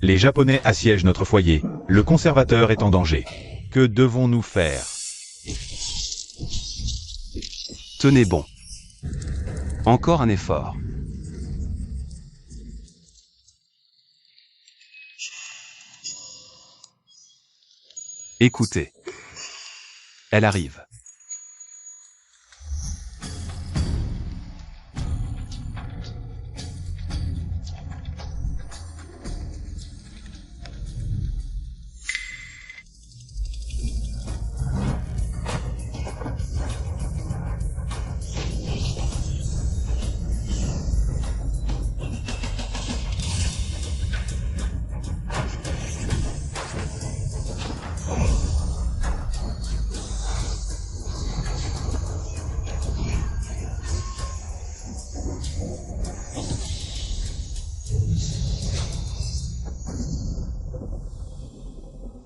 Les Japonais assiègent notre foyer. Le conservateur est en danger. Que devons-nous faire? Tenez bon. Encore un effort. Écoutez. Elle arrive.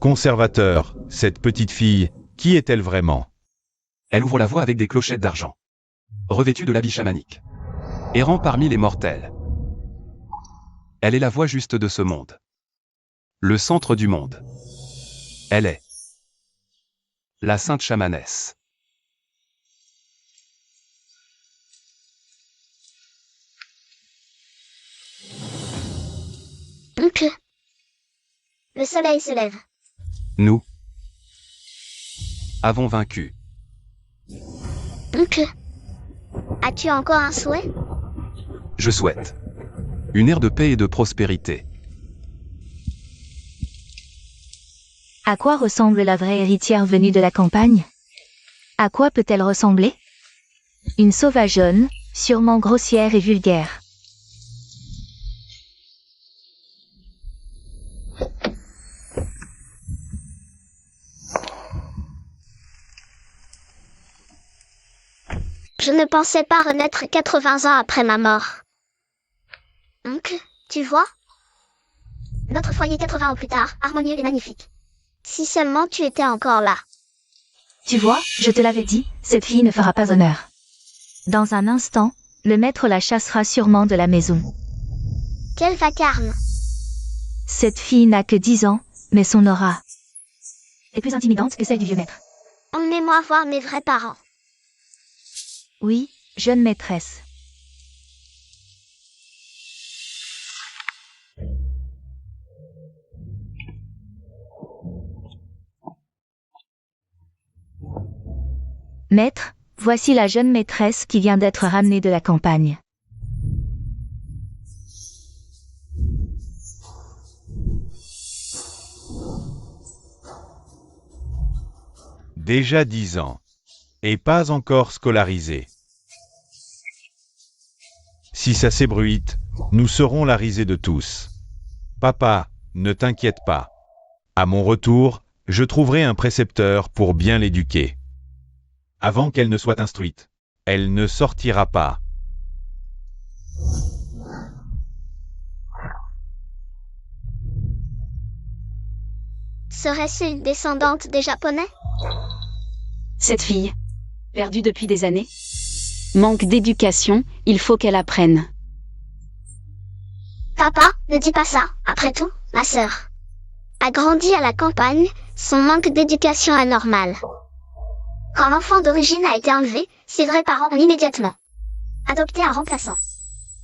Conservateur, cette petite fille, qui est-elle vraiment? Elle ouvre la voie avec des clochettes d'argent. Revêtue de l'habit chamanique. Errant parmi les mortels. Elle est la voie juste de ce monde. Le centre du monde. Elle est la sainte chamanesse. Ok. Le soleil se lève. Nous avons vaincu. Ok. As-tu encore un souhait? Je souhaite une ère de paix et de prospérité. À quoi ressemble la vraie héritière venue de la campagne? À quoi peut-elle ressembler? Une sauvageonne, sûrement grossière et vulgaire. Je ne pensais pas renaître 80 ans après ma mort. Donc, tu vois? Notre foyer 80 ans plus tard, harmonieux et magnifique. Si seulement tu étais encore là. Tu vois, je te l'avais dit, cette fille ne fera pas honneur. Dans un instant, le maître la chassera sûrement de la maison. Quel vacarme! Cette fille n'a que 10 ans, mais son aura est plus intimidante que celle du vieux maître. Emmenez-moi voir mes vrais parents. Oui, jeune maîtresse. Maître, voici la jeune maîtresse qui vient d'être ramenée de la campagne. Déjà 10 ans. Et pas encore scolarisé. Si ça s'ébruite, nous serons la risée de tous. Papa, ne t'inquiète pas. À mon retour, je trouverai un précepteur pour bien l'éduquer. Avant qu'elle ne soit instruite, elle ne sortira pas. Serait-ce une descendante des Japonais? Cette fille, perdue depuis des années, manque d'éducation, il faut qu'elle apprenne. Papa, ne dis pas ça. Après tout, ma sœur a grandi à la campagne, son manque d'éducation est normal. Quand l'enfant d'origine a été enlevé, ses vrais parents ont immédiatement adopté un remplaçant.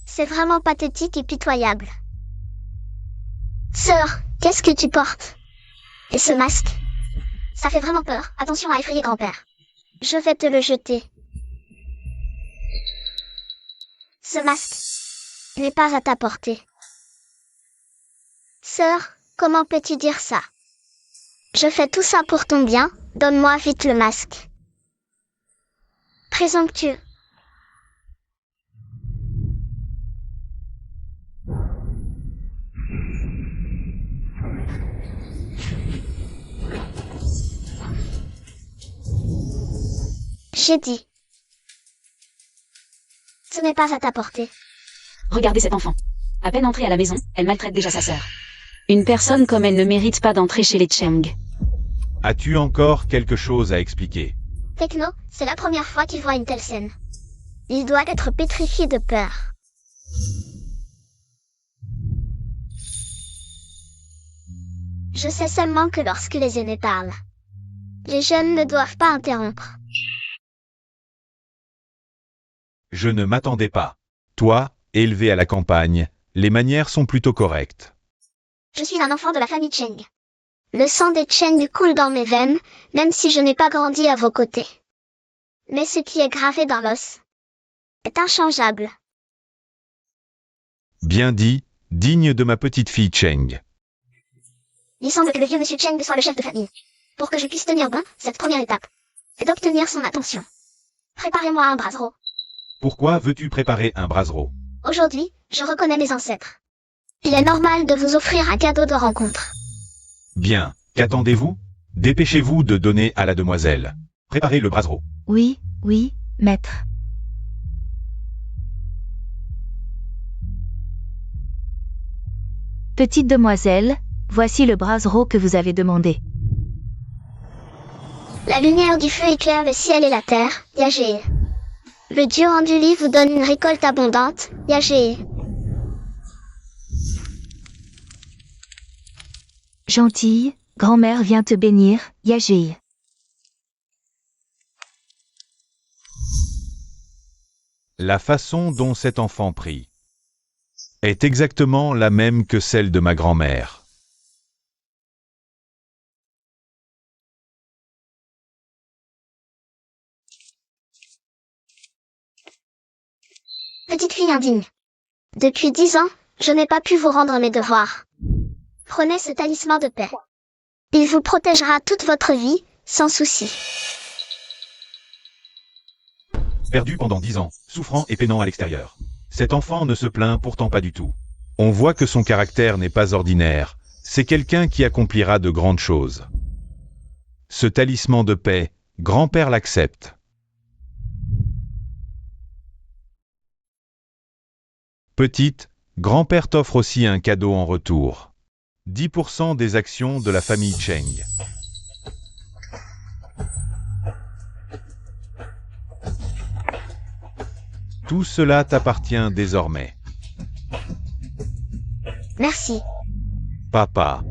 C'est vraiment pathétique et pitoyable. Sœur, qu'est-ce que tu portes? Et ce masque? Ça fait vraiment peur. Attention à effrayer grand-père. Je vais te le jeter. Ce masque n'est pas à ta portée. Sœur, comment peux-tu dire ça? Je fais tout ça pour ton bien, donne-moi vite le masque. Présomptueux. J'ai dit. Ce n'est pas à ta portée. Regardez cet enfant. À peine entrée à la maison, elle maltraite déjà sa sœur. Une personne comme elle ne mérite pas d'entrer chez les Cheng. As-tu encore quelque chose à expliquer? Techno, c'est la première fois qu'il voit une telle scène. Il doit être pétrifié de peur. Je sais seulement que lorsque les aînés parlent, les jeunes ne doivent pas interrompre. Je ne m'attendais pas. Toi, élevé à la campagne, les manières sont plutôt correctes. Je suis un enfant de la famille Cheng. Le sang des Cheng coule dans mes veines, même si je n'ai pas grandi à vos côtés. Mais ce qui est gravé dans l'os est inchangeable. Bien dit, digne de ma petite fille Cheng. Il semble que le vieux monsieur Cheng soit le chef de famille. Pour que je puisse tenir bon, cette première étape est d'obtenir son attention. Préparez-moi un brasero. Pourquoi veux-tu préparer un brasero? Aujourd'hui, je reconnais mes ancêtres. Il est normal de vous offrir un cadeau de rencontre. Bien, qu'attendez-vous? Dépêchez-vous de donner à la demoiselle. Préparez le brasero. Oui, oui, maître. Petite demoiselle, voici le brasero que vous avez demandé. La lumière du feu éclaire le ciel et la terre, Yagé. Le dieu Anduli vous donne une récolte abondante, Yagé. Gentille, grand-mère vient te bénir, Yagé. La façon dont cet enfant prie est exactement la même que celle de ma grand-mère. Petite fille indigne. Depuis 10 ans, je n'ai pas pu vous rendre mes devoirs. Prenez ce talisman de paix. Il vous protégera toute votre vie, sans souci. Perdu pendant 10 ans, souffrant et peinant à l'extérieur. Cet enfant ne se plaint pourtant pas du tout. On voit que son caractère n'est pas ordinaire. C'est quelqu'un qui accomplira de grandes choses. Ce talisman de paix, grand-père l'accepte. Petite, grand-père t'offre aussi un cadeau en retour. 10% des actions de la famille Cheng. Tout cela t'appartient désormais. Merci. Papa.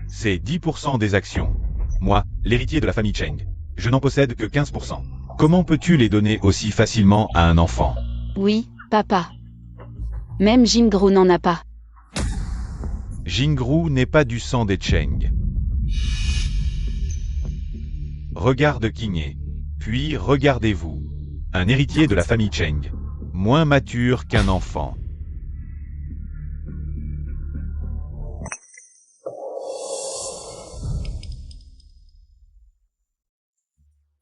C'est 10% des actions. Moi, l'héritier de la famille Cheng. Je n'en possède que 15%. Comment peux-tu les donner aussi facilement à un enfant? Oui, papa. Même Jingru n'en a pas. Jingru n'est pas du sang des Cheng. Regarde Qingye. Puis regardez-vous. Un héritier de la famille Cheng. Moins mature qu'un enfant.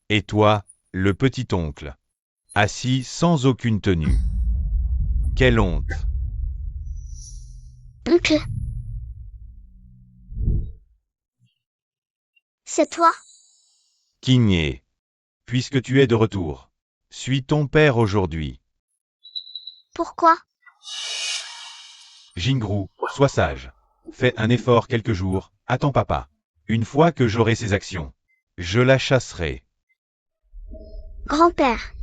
Et toi, le petit oncle, assis sans aucune tenue. Quelle honte! Oncle. C'est toi? Qingye, puisque tu es de retour, suis ton père aujourd'hui. Pourquoi? Jingru, sois sage. Fais un effort quelques jours, attends papa. Une fois que j'aurai ses actions, je la chasserai. Grand-père.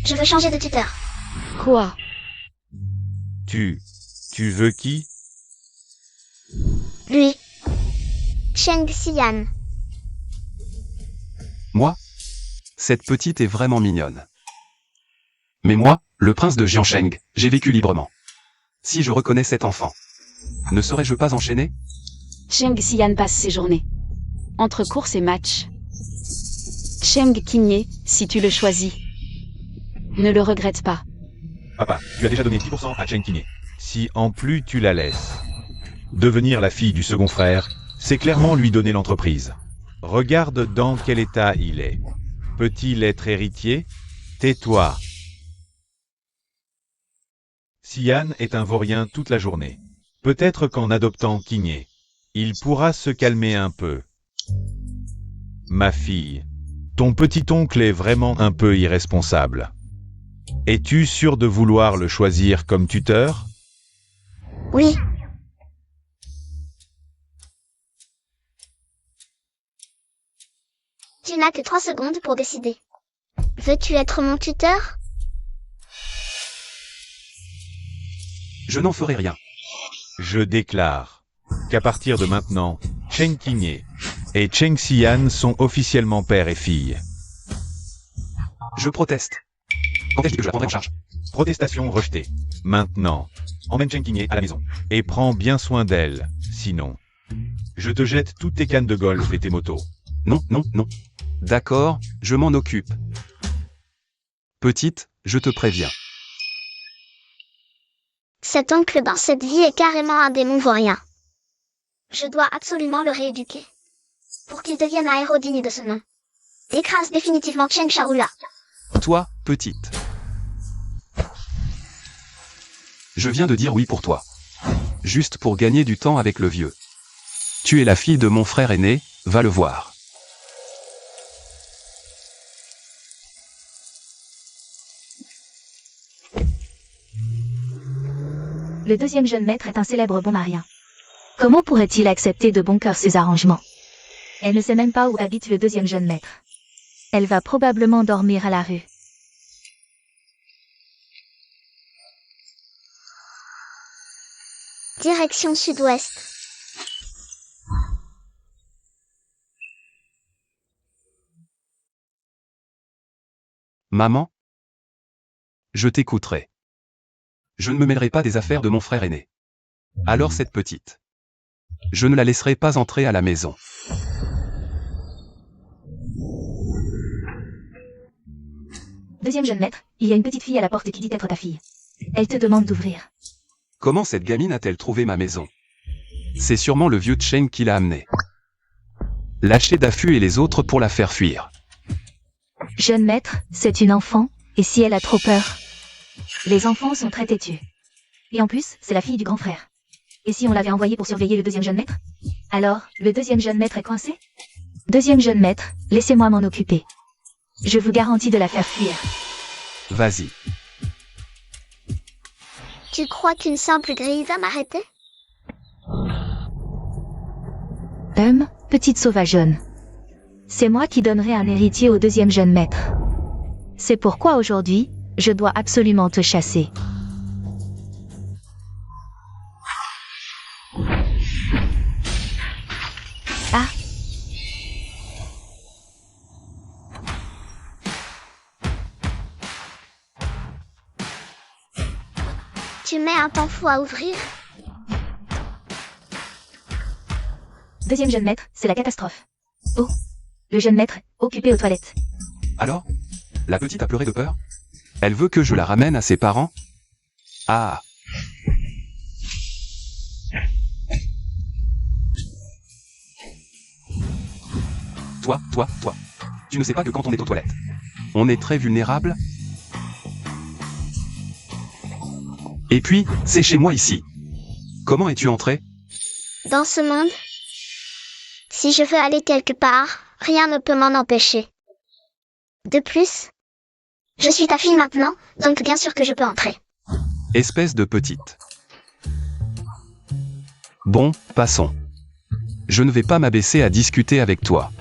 Je veux changer de tuteur. Quoi? Tu veux qui? Lui. Cheng Xian. Moi? Cette petite est vraiment mignonne. Mais moi, le prince de Jiansheng, j'ai vécu librement. Si je reconnais cet enfant, ne serais-je pas enchaîné? Cheng Xian passe ses journées entre courses et matchs. Cheng Qingye, si tu le choisis, ne le regrette pas. Papa, tu as déjà donné 10% à Cheng Qingye. Si en plus tu la laisses devenir la fille du second frère, c'est clairement lui donner l'entreprise. Regarde dans quel état il est. Peut-il être héritier? Tais-toi. Xian est un vaurien toute la journée. Peut-être qu'en adoptant Qingye, il pourra se calmer un peu. Ma fille, ton petit-oncle est vraiment un peu irresponsable. Es-tu sûr de vouloir le choisir comme tuteur? Oui. Tu n'as que 3 secondes pour décider. Veux-tu être mon tuteur? Je n'en ferai rien. Je déclare qu'à partir de maintenant, Cheng Qingye et Cheng Xian sont officiellement père et fille. Je proteste. Quand ai-je dit que je la prendrais en charge? Protestation rejetée. Maintenant, emmène Cheng Qingye à la maison. Et prends bien soin d'elle, sinon. Je te jette toutes tes cannes de golf et tes motos. Non, non, non. D'accord, je m'en occupe. Petite, je te préviens. Cet oncle dans cette vie est carrément un démon vaurien. Je dois absolument le rééduquer. Pour qu'il devienne un héros digne de ce nom. Écrase définitivement Cheng Shaola. Toi, petite. Je viens de dire oui pour toi. Juste pour gagner du temps avec le vieux. Tu es la fille de mon frère aîné, va le voir. Le deuxième jeune maître est un célèbre bon marien. Comment pourrait-il accepter de bon cœur ces arrangements? Elle ne sait même pas où habite le deuxième jeune maître. Elle va probablement dormir à la rue. Direction sud-ouest. Maman? Je t'écouterai. Je ne me mêlerai pas des affaires de mon frère aîné. Alors cette petite. Je ne la laisserai pas entrer à la maison. Deuxième jeune maître, il y a une petite fille à la porte qui dit être ta fille. Elle te demande d'ouvrir. Comment cette gamine a-t-elle trouvé ma maison? C'est sûrement le vieux Cheng qui l'a amenée. Lâchez Dafu et les autres pour la faire fuir. Jeune maître, c'est une enfant, et si elle a trop peur? Les enfants sont très têtus. Et en plus, c'est la fille du grand frère. Et si on l'avait envoyée pour surveiller le deuxième jeune maître? Alors, le deuxième jeune maître est coincé? Deuxième jeune maître, laissez-moi m'en occuper. Je vous garantis de la faire fuir. Vas-y. Tu crois qu'une simple grille va m'arrêter? Petite sauvageonne. C'est moi qui donnerai un héritier au deuxième jeune maître. C'est pourquoi aujourd'hui, je dois absolument te chasser. Ah! Tu mets un temps fou à ouvrir? Deuxième jeune maître, c'est la catastrophe. Oh! Le jeune maître, occupé aux toilettes. Alors? La petite a pleuré de peur? Elle veut que je la ramène à ses parents? Ah! Toi. Tu ne sais pas que quand on est aux toilettes, on est très vulnérable? Et puis, c'est chez moi ici. Comment es-tu entré? Dans ce monde? Si je veux aller quelque part, rien ne peut m'en empêcher. De plus, je suis ta fille maintenant, donc bien sûr que je peux entrer. Espèce de petite. Bon, passons. Je ne vais pas m'abaisser à discuter avec toi.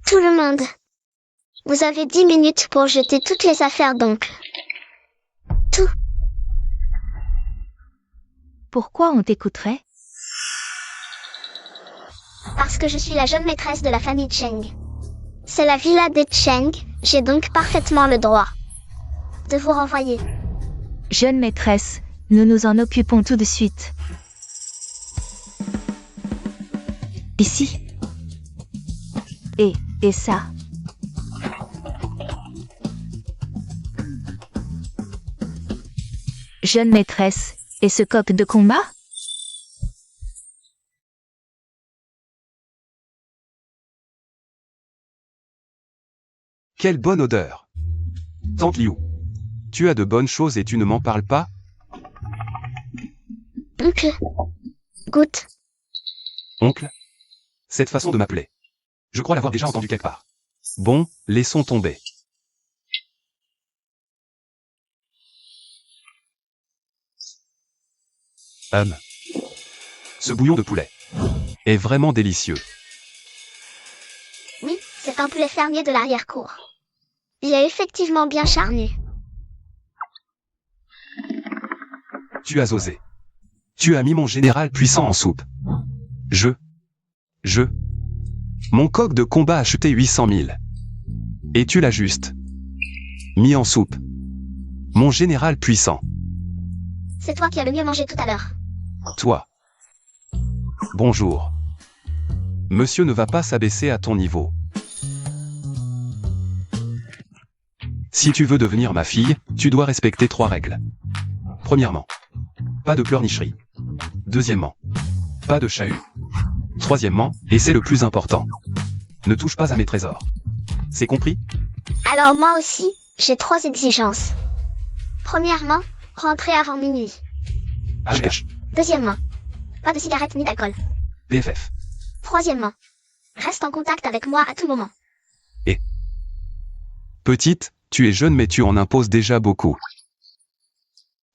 Tout le monde. Vous avez 10 minutes pour jeter toutes les affaires donc. Tout. Pourquoi on t'écouterait? Parce que je suis la jeune maîtresse de la famille Cheng. C'est la villa des Cheng, j'ai donc parfaitement le droit de vous renvoyer. Jeune maîtresse, nous nous en occupons tout de suite. Ici. Et ça. Jeune maîtresse, et ce coq de combat? Quelle bonne odeur! Tante Liu, tu as de bonnes choses et tu ne m'en parles pas? Oncle. Goûte. Oncle? Cette façon de m'appeler. Je crois l'avoir déjà entendu quelque part. Bon, laissons tomber. Ce bouillon de poulet. est vraiment délicieux. Oui, c'est un poulet fermier de l'arrière-cour. Il est effectivement bien charnu. Tu as osé. Tu as mis mon général puissant en soupe. Mon coq de combat a acheté 800 000. Et tu l'as juste mis en soupe. Mon général puissant. C'est toi qui as le mieux mangé tout à l'heure. Toi. Bonjour. Monsieur ne va pas s'abaisser à ton niveau. Si tu veux devenir ma fille, tu dois respecter 3 règles. Premièrement, pas de pleurnicherie. Deuxièmement, pas de chahut. Troisièmement, et c'est le plus important, ne touche pas à mes trésors. C'est compris? Alors moi aussi, j'ai 3 exigences. Premièrement, rentrer avant minuit. HH, Deuxièmement, pas de cigarettes ni d'alcool. BFF. Troisièmement, reste en contact avec moi à tout moment. Petite, tu es jeune mais tu en imposes déjà beaucoup.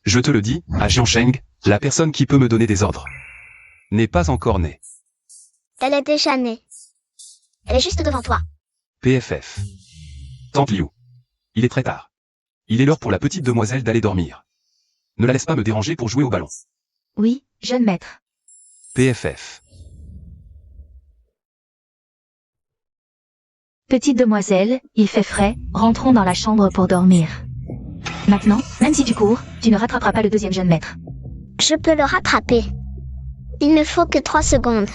Je te le dis, à Jiansheng, la personne qui peut me donner des ordres n'est pas encore née. Elle est déjà née. Elle est juste devant toi. PFF. Tante Liu. Il est très tard. Il est l'heure pour la petite demoiselle d'aller dormir. Ne la laisse pas me déranger pour jouer au ballon. Oui, jeune maître. PFF. Petite demoiselle, il fait frais, rentrons dans la chambre pour dormir. Maintenant, même si tu cours, tu ne rattraperas pas le deuxième jeune maître. Je peux le rattraper. Il ne faut que 3 secondes.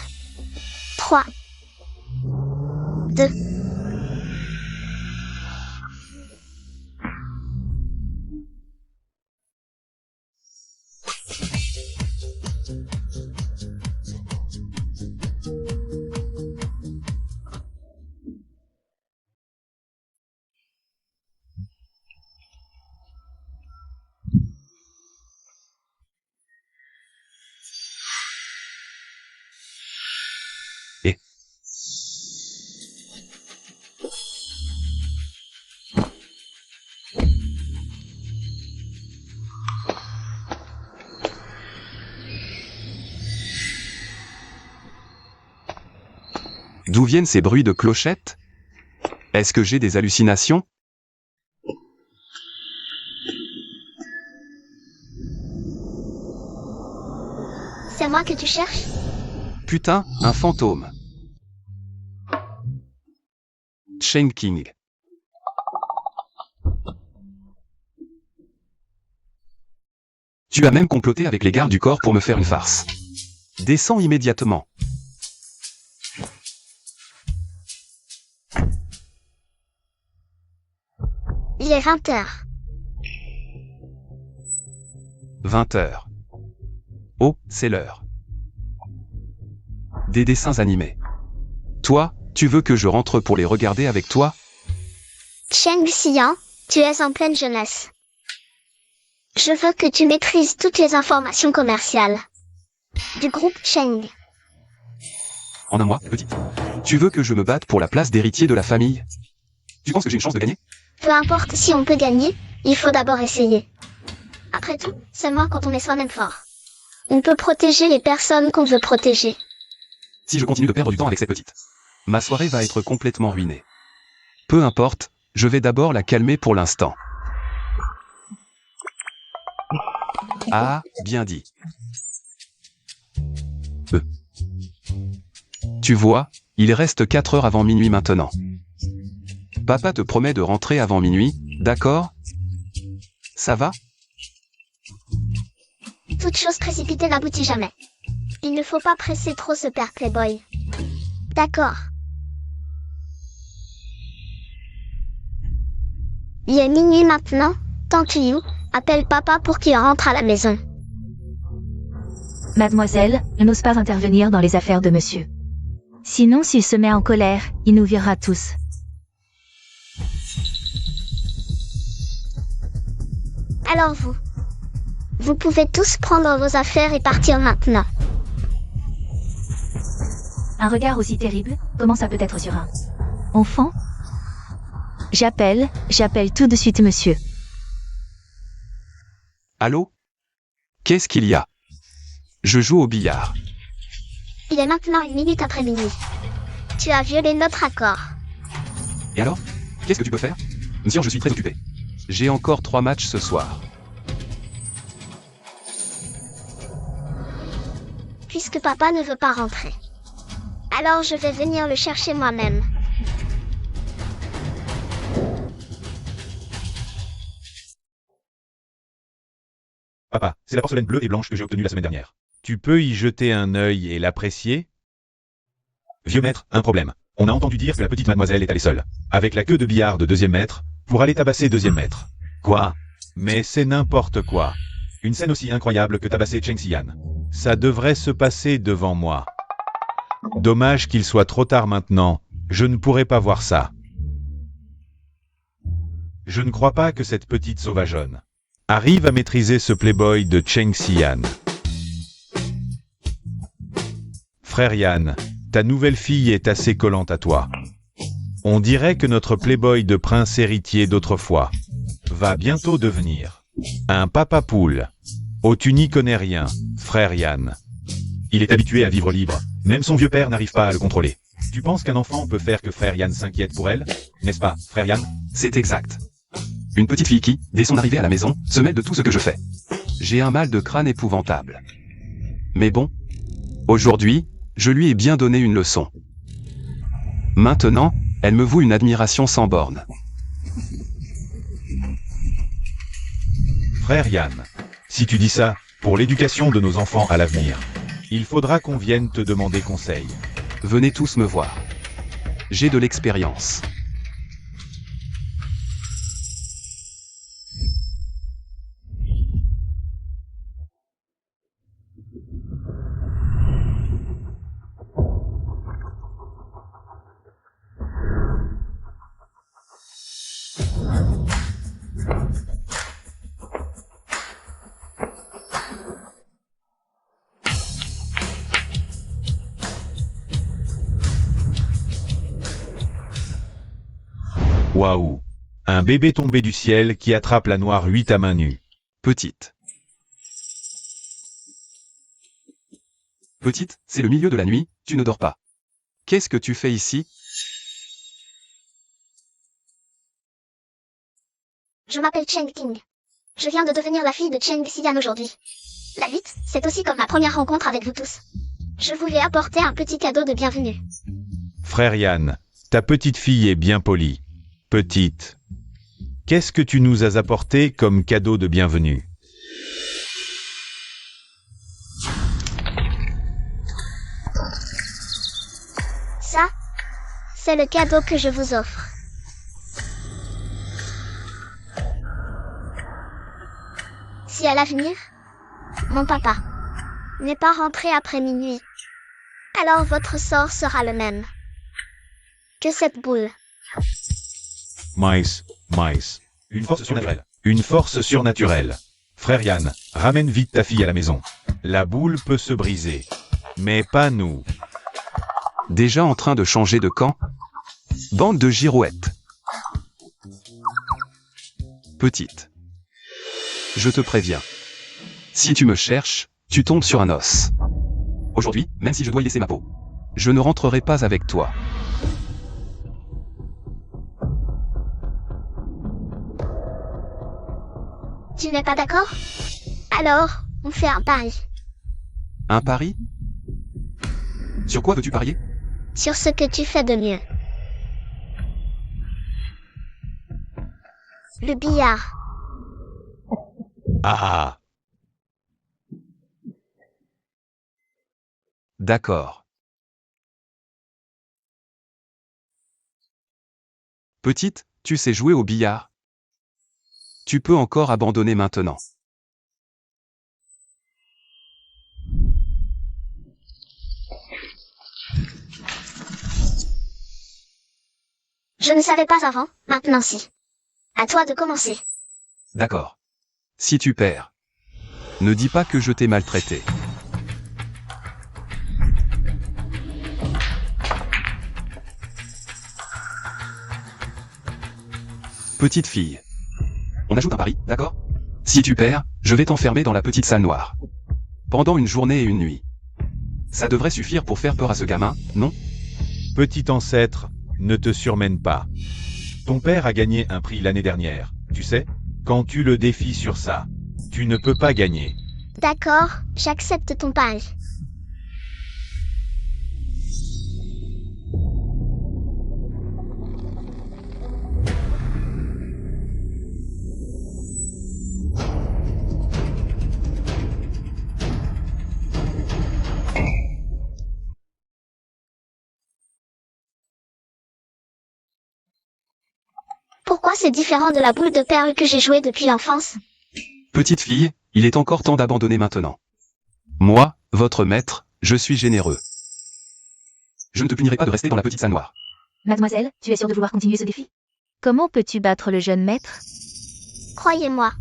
3. 2. D'où viennent ces bruits de clochettes? Est-ce que j'ai des hallucinations? C'est moi que tu cherches? Putain, un fantôme. Sheng King. Tu as même comploté avec les gardes du corps pour me faire une farce. Descends immédiatement. Il est 20h. 20h. Oh, c'est l'heure. Des dessins animés. Toi, tu veux que je rentre pour les regarder avec toi? Cheng Xian, tu es en pleine jeunesse. Je veux que tu maîtrises toutes les informations commerciales du groupe Cheng. En un mois, petite. Tu veux que je me batte pour la place d'héritier de la famille? Tu penses que j'ai une chance de gagner? Peu importe si on peut gagner, il faut d'abord essayer. Après tout, seulement quand on est soi-même fort, on peut protéger les personnes qu'on veut protéger. Si je continue de perdre du temps avec cette petite, ma soirée va être complètement ruinée. Peu importe, je vais d'abord la calmer pour l'instant. Ah, bien dit. Tu vois, il reste 4 heures avant minuit maintenant. Papa te promet de rentrer avant minuit, d'accord? Ça va? Toute chose précipitée n'aboutit jamais. Il ne faut pas presser trop ce père Playboy. D'accord. Il est minuit maintenant, Tante Liu, appelle papa pour qu'il rentre à la maison. Mademoiselle, je n'ose pas intervenir dans les affaires de monsieur. Sinon, s'il se met en colère, il nous virera tous. Alors vous pouvez tous prendre vos affaires et partir maintenant. Un regard aussi terrible, comment ça peut être sur un enfant? J'appelle tout de suite monsieur. Allô? Qu'est-ce qu'il y a? Je joue au billard. Il est maintenant 1 minute après minuit. Tu as violé notre accord. Et alors? Qu'est-ce que tu peux faire? Monsieur, je suis très occupé. J'ai encore 3 matchs ce soir. Puisque papa ne veut pas rentrer. Alors je vais venir le chercher moi-même. Papa, c'est la porcelaine bleue et blanche que j'ai obtenue la semaine dernière. Tu peux y jeter un œil et l'apprécier? Vieux maître, un problème. On a entendu dire que la petite mademoiselle est allée seule, avec la queue de billard de 2e maître, pour aller tabasser 2e maître. Quoi? Mais c'est n'importe quoi. Une scène aussi incroyable que tabasser Cheng Xian. Ça devrait se passer devant moi. Dommage qu'il soit trop tard maintenant, je ne pourrai pas voir ça. Je ne crois pas que cette petite sauvageonne arrive à maîtriser ce playboy de Cheng Xian. Frère Yan, ta nouvelle fille est assez collante à toi. On dirait que notre playboy de prince héritier d'autrefois va bientôt devenir un papa poule. Oh, tu n'y connais rien, frère Yan. Il est habitué à vivre libre, même son vieux père n'arrive pas à le contrôler. Tu penses qu'un enfant peut faire que frère Yan s'inquiète pour elle? N'est-ce pas, frère Yan? C'est exact. Une petite fille qui, dès son arrivée à la maison, se mêle de tout ce que je fais. J'ai un mal de crâne épouvantable. Mais bon, aujourd'hui, je lui ai bien donné une leçon. Maintenant, elle me voue une admiration sans borne. Frère Yan, si tu dis ça, pour l'éducation de nos enfants à l'avenir, il faudra qu'on vienne te demander conseil. Venez tous me voir. J'ai de l'expérience. Waouh! Un bébé tombé du ciel qui attrape la noire 8 à main nue. Petite. Petite, c'est le milieu de la nuit, tu ne dors pas. Qu'est-ce que tu fais ici? Je m'appelle Cheng Ting. Je viens de devenir la fille de Cheng Xian aujourd'hui. La 8, c'est aussi comme ma première rencontre avec vous tous. Je voulais apporter un petit cadeau de bienvenue. Frère Yan, ta petite fille est bien polie. Petite. Qu'est-ce que tu nous as apporté comme cadeau de bienvenue? Ça, c'est le cadeau que je vous offre. Si à l'avenir, mon papa n'est pas rentré après minuit, alors votre sort sera le même que cette boule. Mice. Une force surnaturelle. Une force surnaturelle. Frère Yan, ramène vite ta fille à la maison. La boule peut se briser. Mais pas nous. Déjà en train de changer de camp? Bande de girouettes. Petite. Je te préviens. Si tu me cherches, tu tombes sur un os. Aujourd'hui, même si je dois y laisser ma peau, je ne rentrerai pas avec toi. Tu n'es pas d'accord? Alors, on fait un pari. Un pari? Sur quoi veux-tu parier? Sur ce que tu fais de mieux. Le billard. Ah! D'accord. Petite, tu sais jouer au billard? Tu peux encore abandonner maintenant. Je ne savais pas avant, maintenant si. À toi de commencer. D'accord. Si tu perds, ne dis pas que je t'ai maltraité. Petite fille. On ajoute un pari, d'accord? Si tu perds, je vais t'enfermer dans la petite salle noire. Pendant une journée et une nuit. Ça devrait suffire pour faire peur à ce gamin, non? Petit ancêtre, ne te surmène pas. Ton père a gagné un prix l'année dernière, tu sais? Quand tu le défies sur ça, tu ne peux pas gagner. D'accord, j'accepte ton pari. Pourquoi c'est différent de la boule de perles que j'ai jouée depuis l'enfance? Petite fille, il est encore temps d'abandonner maintenant. Moi, votre maître, je suis généreux. Je ne te punirai pas de rester dans la petite salle noire. Mademoiselle, tu es sûre de vouloir continuer ce défi? Comment peux-tu battre le jeune maître? Croyez-moi.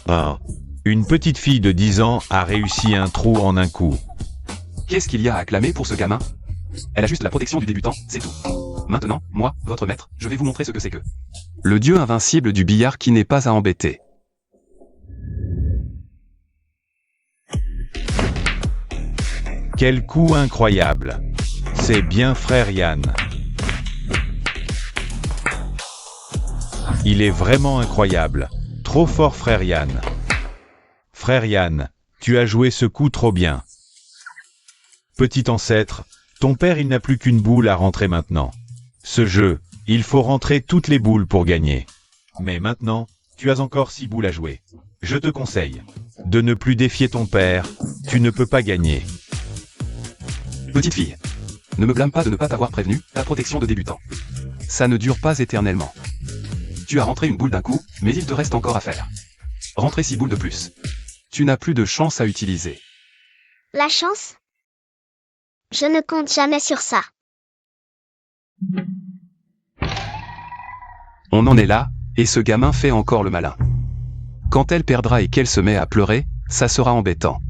Ah. Une petite fille de 10 ans a réussi un trou en un coup. Qu'est-ce qu'il y a à acclamer pour ce gamin? Elle a juste la protection du débutant, c'est tout. Maintenant, moi, votre maître, je vais vous montrer ce que c'est que. Le dieu invincible du billard qui n'est pas à embêter. Quel coup incroyable. C'est bien frère Yann. Il est vraiment incroyable. Trop fort frère Yann. Frère Yann, tu as joué ce coup trop bien. Petit ancêtre, ton père il n'a plus qu'une boule à rentrer maintenant. Ce jeu, il faut rentrer toutes les boules pour gagner. Mais maintenant, tu as encore 6 boules à jouer. Je te conseille de ne plus défier ton père, tu ne peux pas gagner. Petite fille, ne me blâme pas de ne pas t'avoir prévenu, ta protection de débutant. Ça ne dure pas éternellement. Tu as rentré une boule d'un coup, mais il te reste encore à faire. Rentrer 6 boules de plus. Tu n'as plus de chance à utiliser. La chance? Je ne compte jamais sur ça. On en est là, et ce gamin fait encore le malin. Quand elle perdra et qu'elle se met à pleurer, ça sera embêtant.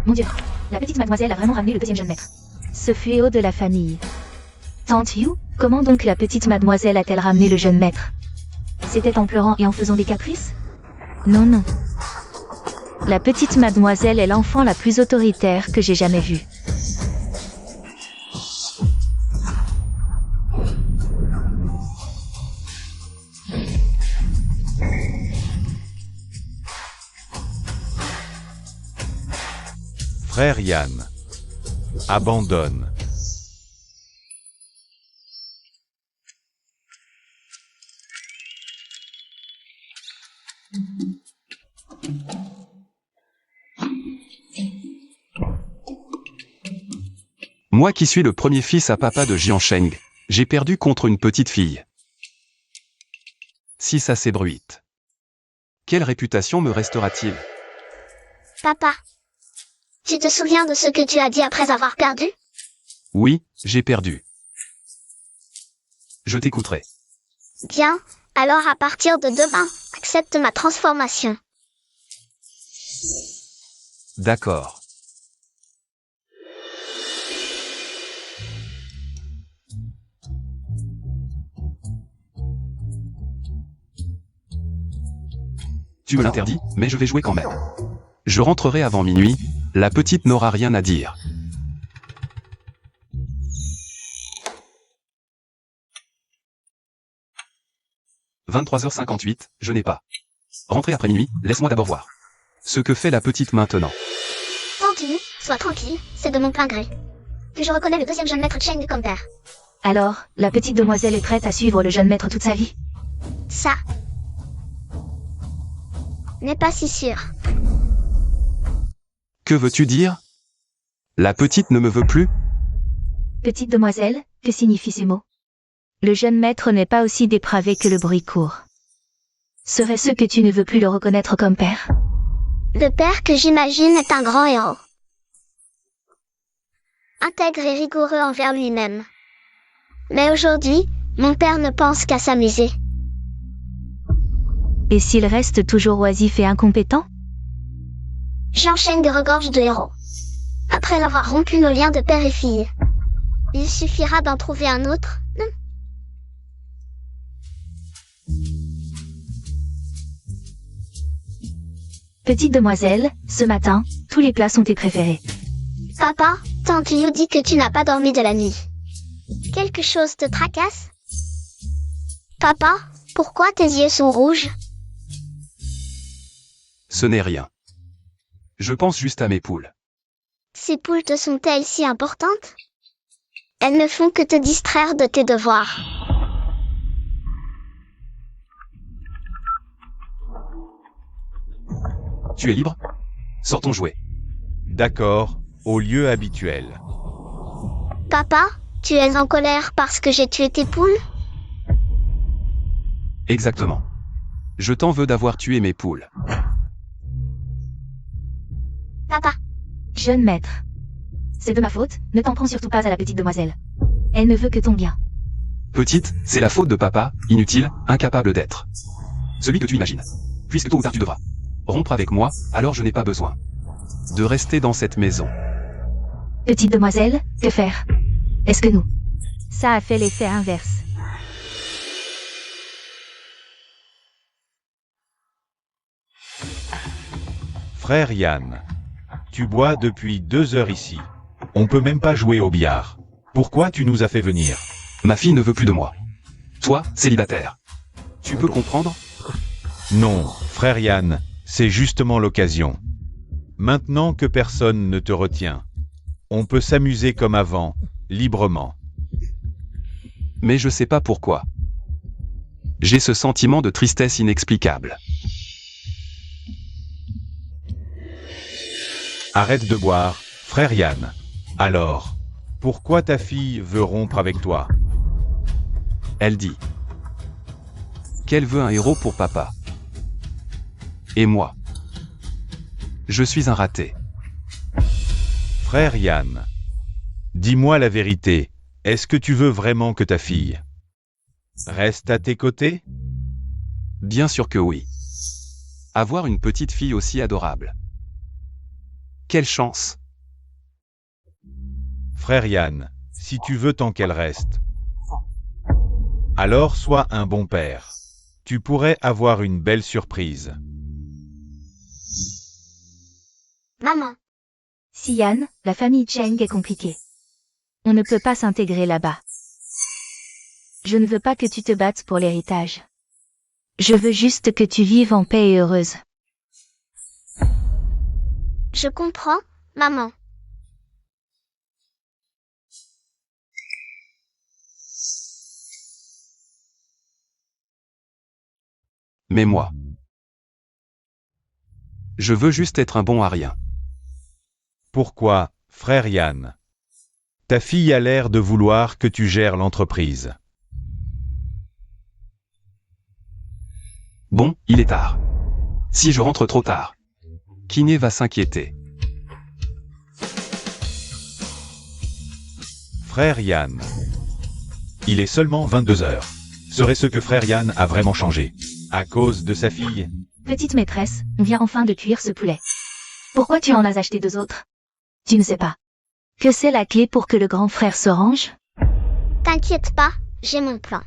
Mon Dieu, la petite mademoiselle a vraiment ramené le deuxième jeune maître. Ce fléau de la famille. Tante Yu, comment donc la petite mademoiselle a-t-elle ramené le jeune maître? C'était en pleurant et en faisant des caprices? Non, non. La petite mademoiselle est l'enfant la plus autoritaire que j'ai jamais vue. Frère Yann. Abandonne. Moi qui suis le premier fils à papa de Jiansheng, j'ai perdu contre une petite fille. Si ça s'ébruite. Quelle réputation me restera-t-il? Papa. Tu te souviens de ce que tu as dit après avoir perdu? Oui, j'ai perdu. Je t'écouterai. Bien, alors à partir de demain, accepte ma transformation. D'accord. Tu me l'interdis, mais je vais jouer quand même. Je rentrerai avant minuit, la petite n'aura rien à dire. « 23h58, je n'ai pas. Rentrez après minuit, laisse-moi d'abord voir. Ce que fait la petite maintenant. Tante Yu, sois tranquille, c'est de mon plein gré. Puis je reconnais le deuxième jeune maître Cheng comme père. Alors, la petite demoiselle est prête à suivre le jeune maître toute sa vie? Ça n'est pas si sûr. Que veux-tu dire? La petite ne me veut plus? Petite demoiselle, que signifie ces mots? Le jeune maître n'est pas aussi dépravé que le bruit court. Serait-ce que tu ne veux plus le reconnaître comme père? Le père que j'imagine est un grand héros. Intègre et rigoureux envers lui-même. Mais aujourd'hui, mon père ne pense qu'à s'amuser. Et s'il reste toujours oisif et incompétent? J'enchaîne des regorges de héros. Après avoir rompu nos liens de père et fille. Il suffira d'en trouver un autre, non? Petite demoiselle, ce matin, tous les plats sont tes préférés. Papa, tante Liu dit que tu n'as pas dormi de la nuit. Quelque chose te tracasse? Papa, pourquoi tes yeux sont rouges? Ce n'est rien. Je pense juste à mes poules. Ces poules te sont-elles si importantes? Elles ne font que te distraire de tes devoirs. Tu es libre? Sors ton jouet. D'accord, au lieu habituel. Papa, tu es en colère parce que j'ai tué tes poules? Exactement. Je t'en veux d'avoir tué mes poules. Papa, Jeune maître. C'est de ma faute, ne t'en prends surtout pas à la petite demoiselle. Elle ne veut que ton bien. Petite, c'est la faute de papa, inutile, incapable d'être celui que tu imagines. Puisque tôt ou tard tu devras rompre avec moi, alors je n'ai pas besoin de rester dans cette maison. Petite demoiselle, que faire? Est-ce que nous? Ça a fait l'effet inverse. Frère Yann, tu bois depuis 2 heures ici. On peut même pas jouer au billard. Pourquoi tu nous as fait venir? Ma fille ne veut plus de moi. Toi, célibataire. Tu peux comprendre? Non, frère Yann, c'est justement l'occasion. Maintenant que personne ne te retient, on peut s'amuser comme avant, librement. Mais je sais pas pourquoi. J'ai ce sentiment de tristesse inexplicable. Arrête de boire, frère Yann. Alors, pourquoi ta fille veut rompre avec toi? Elle dit qu'elle veut un héros pour papa. Et moi, je suis un raté. Frère Yann, dis-moi la vérité, est-ce que tu veux vraiment que ta fille reste à tes côtés? Bien sûr que oui. Avoir une petite fille aussi adorable. Quelle chance! Frère Yann, si tu veux tant qu'elle reste, alors sois un bon père. Tu pourrais avoir une belle surprise. maman, Xian, la famille Cheng est compliquée. On ne peut pas s'intégrer là-bas. Je ne veux pas que tu te battes pour l'héritage. Je veux juste que tu vives en paix et heureuse. je comprends, maman. Mais moi, je veux juste être un bon à rien. Pourquoi, frère Yann? Ta fille a l'air de vouloir que tu gères l'entreprise. Bon, il est tard. Si je rentre trop tard, Kiné va s'inquiéter. Frère Yann. Il est seulement 22 heures. Serait-ce que frère Yann a vraiment changé? À cause de sa fille? Petite maîtresse, on vient enfin de cuire ce poulet. Pourquoi tu en as acheté 2 autres? Tu ne sais pas que c'est la clé pour que le grand frère se range? T'inquiète pas, j'ai mon plan.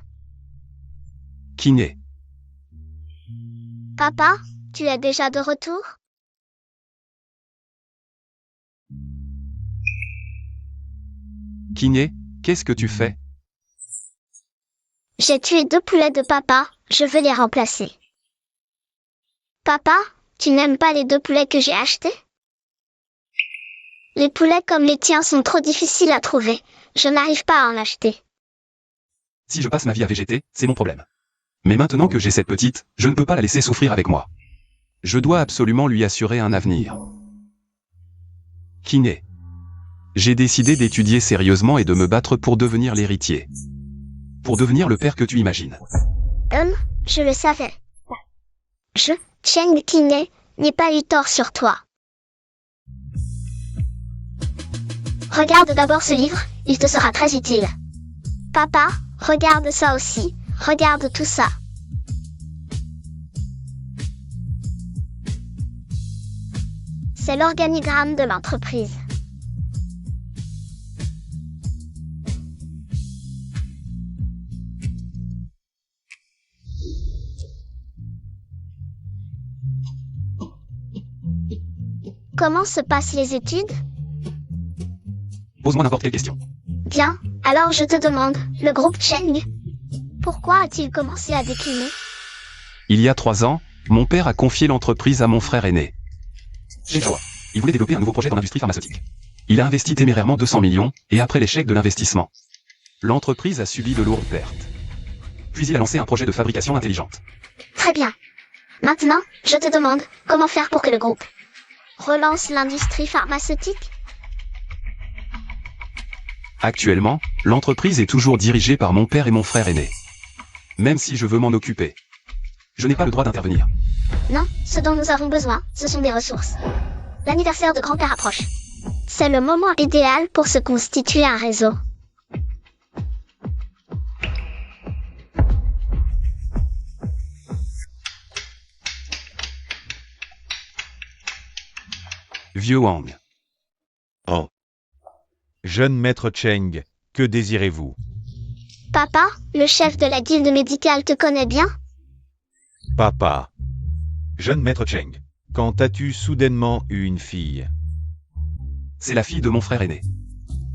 Kiné, Papa, tu es déjà de retour? Kiné, qu'est-ce que tu fais? J'ai tué 2 poulets de papa, je veux les remplacer. Papa, tu n'aimes pas les 2 poulets que j'ai achetés? Les poulets comme les tiens sont trop difficiles à trouver, je n'arrive pas à en acheter. Si je passe ma vie à végéter, c'est mon problème. Mais maintenant que j'ai cette petite, je ne peux pas la laisser souffrir avec moi. Je dois absolument lui assurer un avenir. Kiné, J'ai décidé d'étudier sérieusement et de me battre pour devenir l'héritier. Pour devenir le père que tu imagines. Je le savais. Cheng Qingye, n'ai pas eu tort sur toi. Regarde d'abord ce livre, il te sera très utile. Papa, regarde ça aussi, regarde tout ça. C'est l'organigramme de l'entreprise. Comment se passent les études? Pose-moi n'importe quelle question. Bien, alors je te demande, le groupe Cheng, pourquoi a-t-il commencé à décliner? Il y a 3 ans, mon père a confié l'entreprise à mon frère aîné. J'ai le choix. Il voulait développer un nouveau projet dans l'industrie pharmaceutique. Il a investi témérairement 200 millions, et après l'échec de l'investissement, l'entreprise a subi de lourdes pertes. Puis il a lancé un projet de fabrication intelligente. Très bien. Maintenant, je te demande, comment faire pour que le groupe relance l'industrie pharmaceutique? Actuellement, l'entreprise est toujours dirigée par mon père et mon frère aîné. Même si je veux m'en occuper, je n'ai pas le droit d'intervenir. Non, ce dont nous avons besoin, ce sont des ressources. L'anniversaire de grand-père approche. C'est le moment idéal pour se constituer un réseau. Vieux Wang. Oh. Jeune maître Cheng, que désirez-vous? Papa, le chef de la guilde médicale te connaît bien? Papa. Jeune maître Cheng, quand as-tu soudainement eu une fille? C'est la fille de mon frère aîné.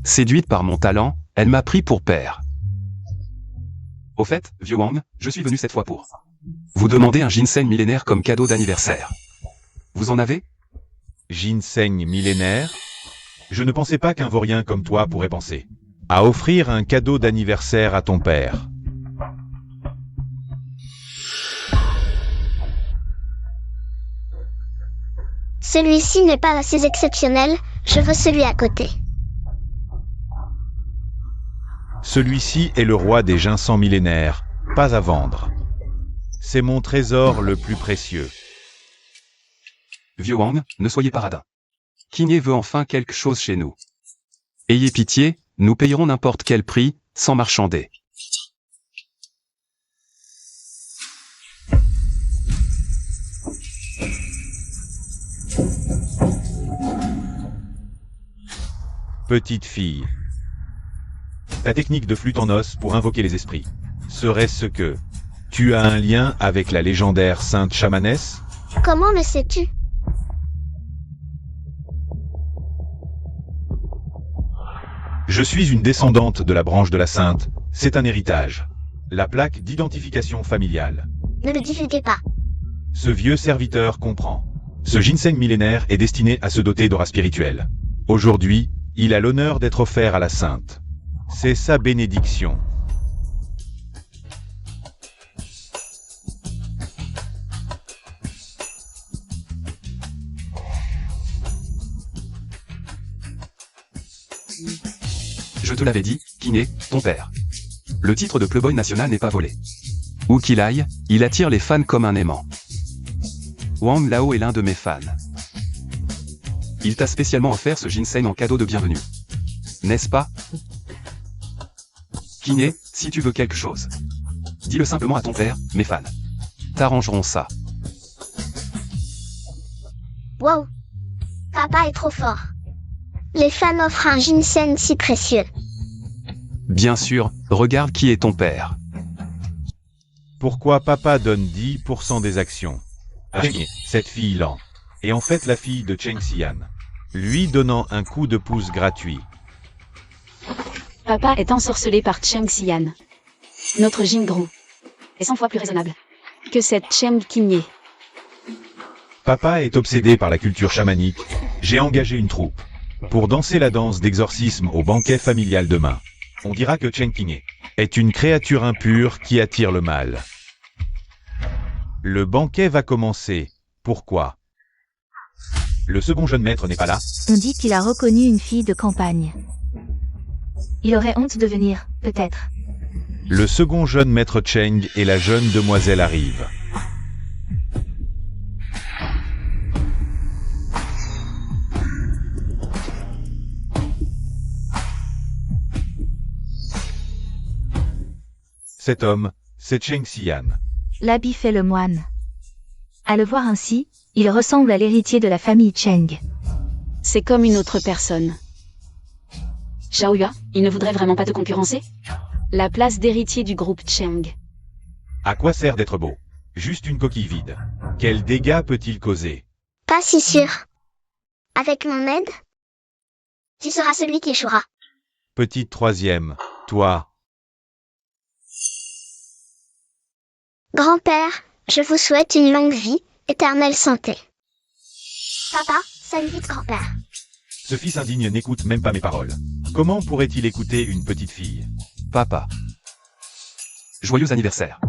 Séduite par mon talent, elle m'a pris pour père. Au fait, vieux Wang, je suis venu cette fois pour vous demander un ginseng millénaire comme cadeau d'anniversaire. Vous en avez? Ginseng millénaire? Je ne pensais pas qu'un vaurien comme toi pourrait penser à offrir un cadeau d'anniversaire à ton père. Celui-ci n'est pas assez exceptionnel, je veux celui à côté. Celui-ci est le roi des ginseng millénaires, pas à vendre. C'est mon trésor le plus précieux. Vieux Wang, ne soyez pas radin. Qingye veut enfin quelque chose chez nous. Ayez pitié, nous payerons n'importe quel prix, sans marchander. Petite fille. Ta technique de flûte en os pour invoquer les esprits. Serait-ce que tu as un lien avec la légendaire sainte chamanesse? Comment le sais-tu? Je suis une descendante de la branche de la sainte, c'est un héritage. La plaque d'identification familiale. Ne le divulguez pas. Ce vieux serviteur comprend. Ce ginseng millénaire est destiné à se doter d'aura spirituelle. Aujourd'hui, il a l'honneur d'être offert à la sainte. C'est sa bénédiction. Je te l'avais dit, Qingye, ton père. Le titre de Playboy national n'est pas volé. Où qu'il aille, il attire les fans comme un aimant. Wang Lao est l'un de mes fans. Il t'a spécialement offert ce ginseng en cadeau de bienvenue. N'est-ce pas? Qingye, si tu veux quelque chose, dis-le simplement à ton père, mes fans. T'arrangeront ça. Wow. Papa est trop fort. Les fans offrent un ginseng si précieux. Bien sûr, regarde qui est ton père. Pourquoi papa donne 10% des actions à cette fille-là? Et en fait la fille de Cheng Xian, lui donnant un coup de pouce gratuit. Papa est ensorcelé par Cheng Xian. Notre Jingru est 100 fois plus raisonnable que cette Cheng Qingye. Papa est obsédé par la culture chamanique. J'ai engagé une troupe pour danser la danse d'exorcisme au banquet familial demain. On dira que Cheng Qingye est une créature impure qui attire le mal. Le banquet va commencer. Pourquoi? Le second jeune maître n'est pas là? On dit qu'il a reconnu une fille de campagne. Il aurait honte de venir, peut-être. Le second jeune maître Cheng et la jeune demoiselle arrivent. Cet homme, c'est Cheng Xian. L'habit fait le moine. À le voir ainsi, il ressemble à l'héritier de la famille Cheng. C'est comme une autre personne. Xiaoyue, il ne voudrait vraiment pas te concurrencer? La place d'héritier du groupe Cheng. À quoi sert d'être beau? Juste une coquille vide. Quels dégâts peut-il causer? Pas si sûr. Avec mon aide, tu seras celui qui échouera. Petite troisième, toi. Grand-père, je vous souhaite une longue vie, éternelle santé. Papa, salut vite grand-père. Ce fils indigne n'écoute même pas mes paroles. Comment pourrait-il écouter une petite fille? Papa. Joyeux anniversaire.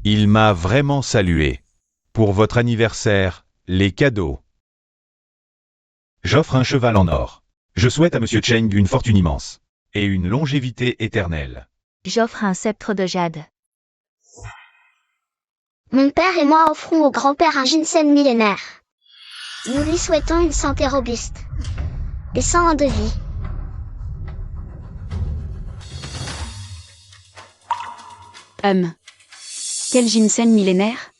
Il m'a vraiment salué. Pour votre anniversaire, les cadeaux. J'offre un cheval en or. Je souhaite à Monsieur Cheng une fortune immense. Et une longévité éternelle. J'offre un sceptre de jade. Mon père et moi offrons au grand-père un ginseng millénaire. Nous lui souhaitons une santé robuste. Et 100 ans de vie. Quel ginseng millénaire?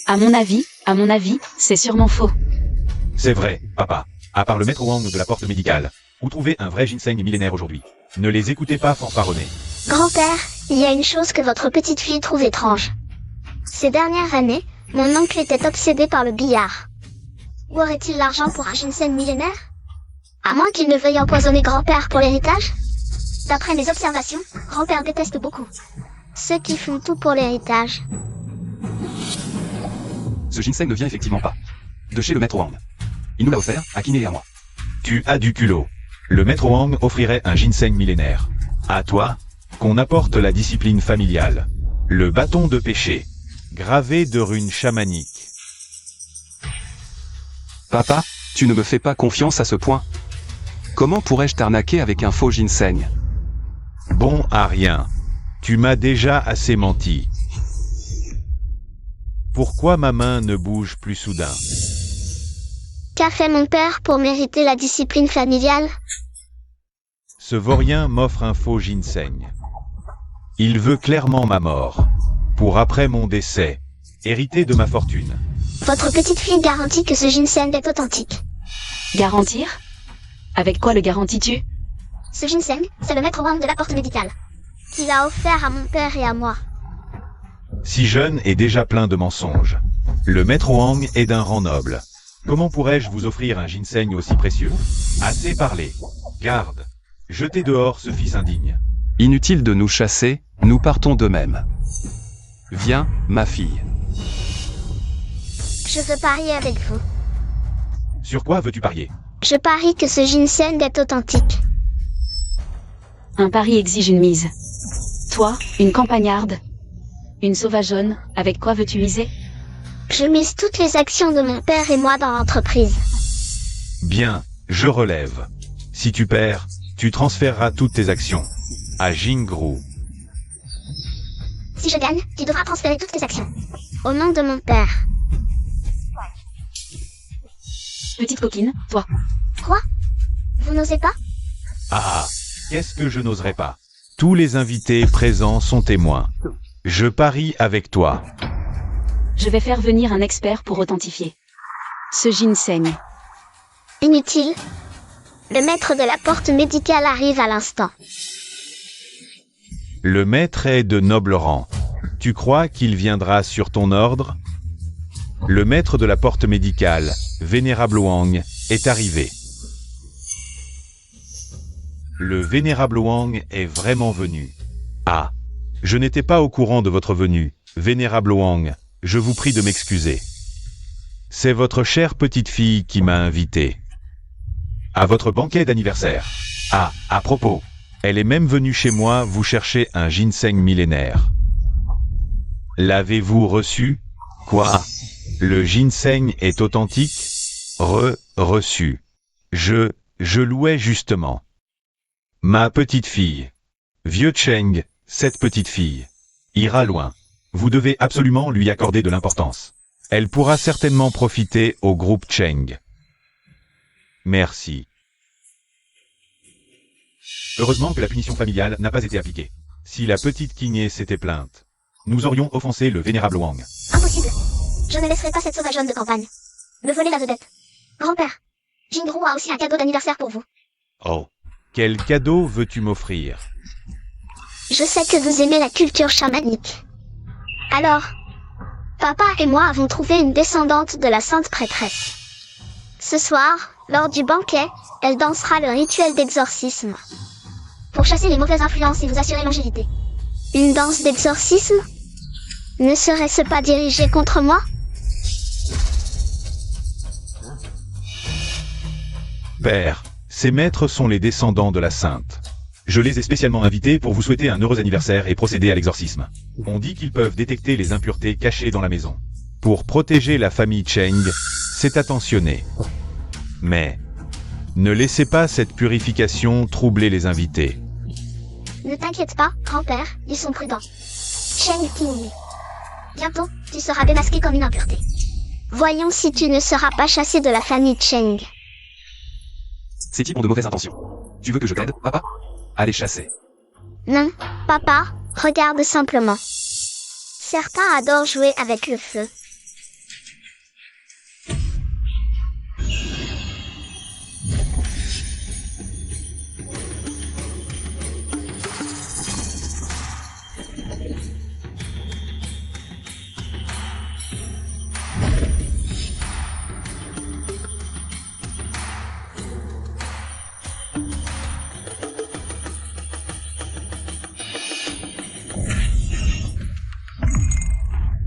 À mon avis, c'est sûrement faux. C'est vrai, papa. À part le maître Wang de la porte médicale. Où trouver un vrai ginseng millénaire aujourd'hui? Ne les écoutez pas fanfaronner. Grand-père, il y a une chose que votre petite fille trouve étrange. Ces dernières années, mon oncle était obsédé par le billard. Où aurait-il l'argent pour un ginseng millénaire? À moins qu'il ne veuille empoisonner grand-père pour l'héritage? D'après mes observations, grand-père déteste beaucoup ceux qui font tout pour l'héritage. Ce ginseng ne vient effectivement pas de chez le maître Wang. Il nous l'a offert, à Kiné et à moi. Tu as du culot. Le maître Wang offrirait un ginseng millénaire. À toi, qu'on apporte la discipline familiale. Le bâton de péché, gravé de runes chamaniques. Papa, tu ne me fais pas confiance à ce point. Comment pourrais-je t'arnaquer avec un faux ginseng? Bon à rien. Tu m'as déjà assez menti. Pourquoi ma main ne bouge plus soudain? Qu'a fait mon père pour mériter la discipline familiale? Ce vaurien m'offre un faux ginseng. Il veut clairement ma mort. Pour après mon décès, hériter de ma fortune. Votre petite fille garantit que ce ginseng est authentique. Garantir? Avec quoi le garantis-tu? Ce ginseng, c'est le maître Wang de la porte médicale. Qu'il a offert à mon père et à moi. Si jeune et déjà plein de mensonges. Le maître Wang est d'un rang noble. Comment pourrais-je vous offrir un ginseng aussi précieux? Assez parlé. Garde. Jetez dehors ce fils indigne. Inutile de nous chasser, nous partons d'eux-mêmes. Viens, ma fille. Je veux parier avec vous. Sur quoi veux-tu parier? Je parie que ce ginseng est authentique. Un pari exige une mise. Toi, une campagnarde, une sauvageonne, avec quoi veux-tu miser? Je mise toutes les actions de mon père et moi dans l'entreprise. Bien, je relève. Si tu perds, tu transféreras toutes tes actions à Jingru. Si je gagne, tu devras transférer toutes tes actions. Au nom de mon père. Petite coquine, toi. Quoi? Vous n'osez pas? Ah, qu'est-ce que je n'oserais pas? Tous les invités présents sont témoins. Je parie avec toi. Je vais faire venir un expert pour authentifier ce ginseng. Inutile. Le maître de la porte médicale arrive à l'instant. Le maître est de noble rang. Tu crois qu'il viendra sur ton ordre? Le maître de la porte médicale, Vénérable Wang, est arrivé. Le Vénérable Wang est vraiment venu. Ah, je n'étais pas au courant de votre venue, Vénérable Wang, je vous prie de m'excuser. C'est votre chère petite fille qui m'a invité. À votre banquet d'anniversaire. Ah, à propos, elle est même venue chez moi vous chercher un ginseng millénaire. L'avez-vous reçu? Quoi? Le ginseng est authentique? Reçu. Je louais justement. Ma petite fille. Vieux Cheng, cette petite fille. Ira loin. Vous devez absolument lui accorder de l'importance. Elle pourra certainement profiter au groupe Cheng. Merci. Heureusement que la punition familiale n'a pas été appliquée. Si la petite King s'était plainte, nous aurions offensé le vénérable Wang. Impossible. Je ne laisserai pas cette sauvageonne de campagne me voler la vedette. Grand-père, Jingru a aussi un cadeau d'anniversaire pour vous. Oh. Quel cadeau veux-tu m'offrir? Je sais que vous aimez la culture chamanique. Alors, papa et moi avons trouvé une descendante de la sainte prêtresse. Ce soir, lors du banquet, elle dansera le rituel d'exorcisme. Pour chasser les mauvaises influences et vous assurer longévité. Une danse d'exorcisme? Ne serait-ce pas dirigé contre moi? Père, ces maîtres sont les descendants de la sainte. Je les ai spécialement invités pour vous souhaiter un heureux anniversaire et procéder à l'exorcisme. On dit qu'ils peuvent détecter les impuretés cachées dans la maison. Pour protéger la famille Cheng, c'est attentionné. Mais, ne laissez pas cette purification troubler les invités. Ne t'inquiète pas, grand-père, ils sont prudents. Cheng King. Bientôt, tu seras démasqué comme une impureté. Voyons si tu ne seras pas chassé de la famille Cheng. Ces types ont de mauvaises intentions. Tu veux que je t'aide, papa? Allez chasser. Non, papa, regarde simplement. Certains adorent jouer avec le feu.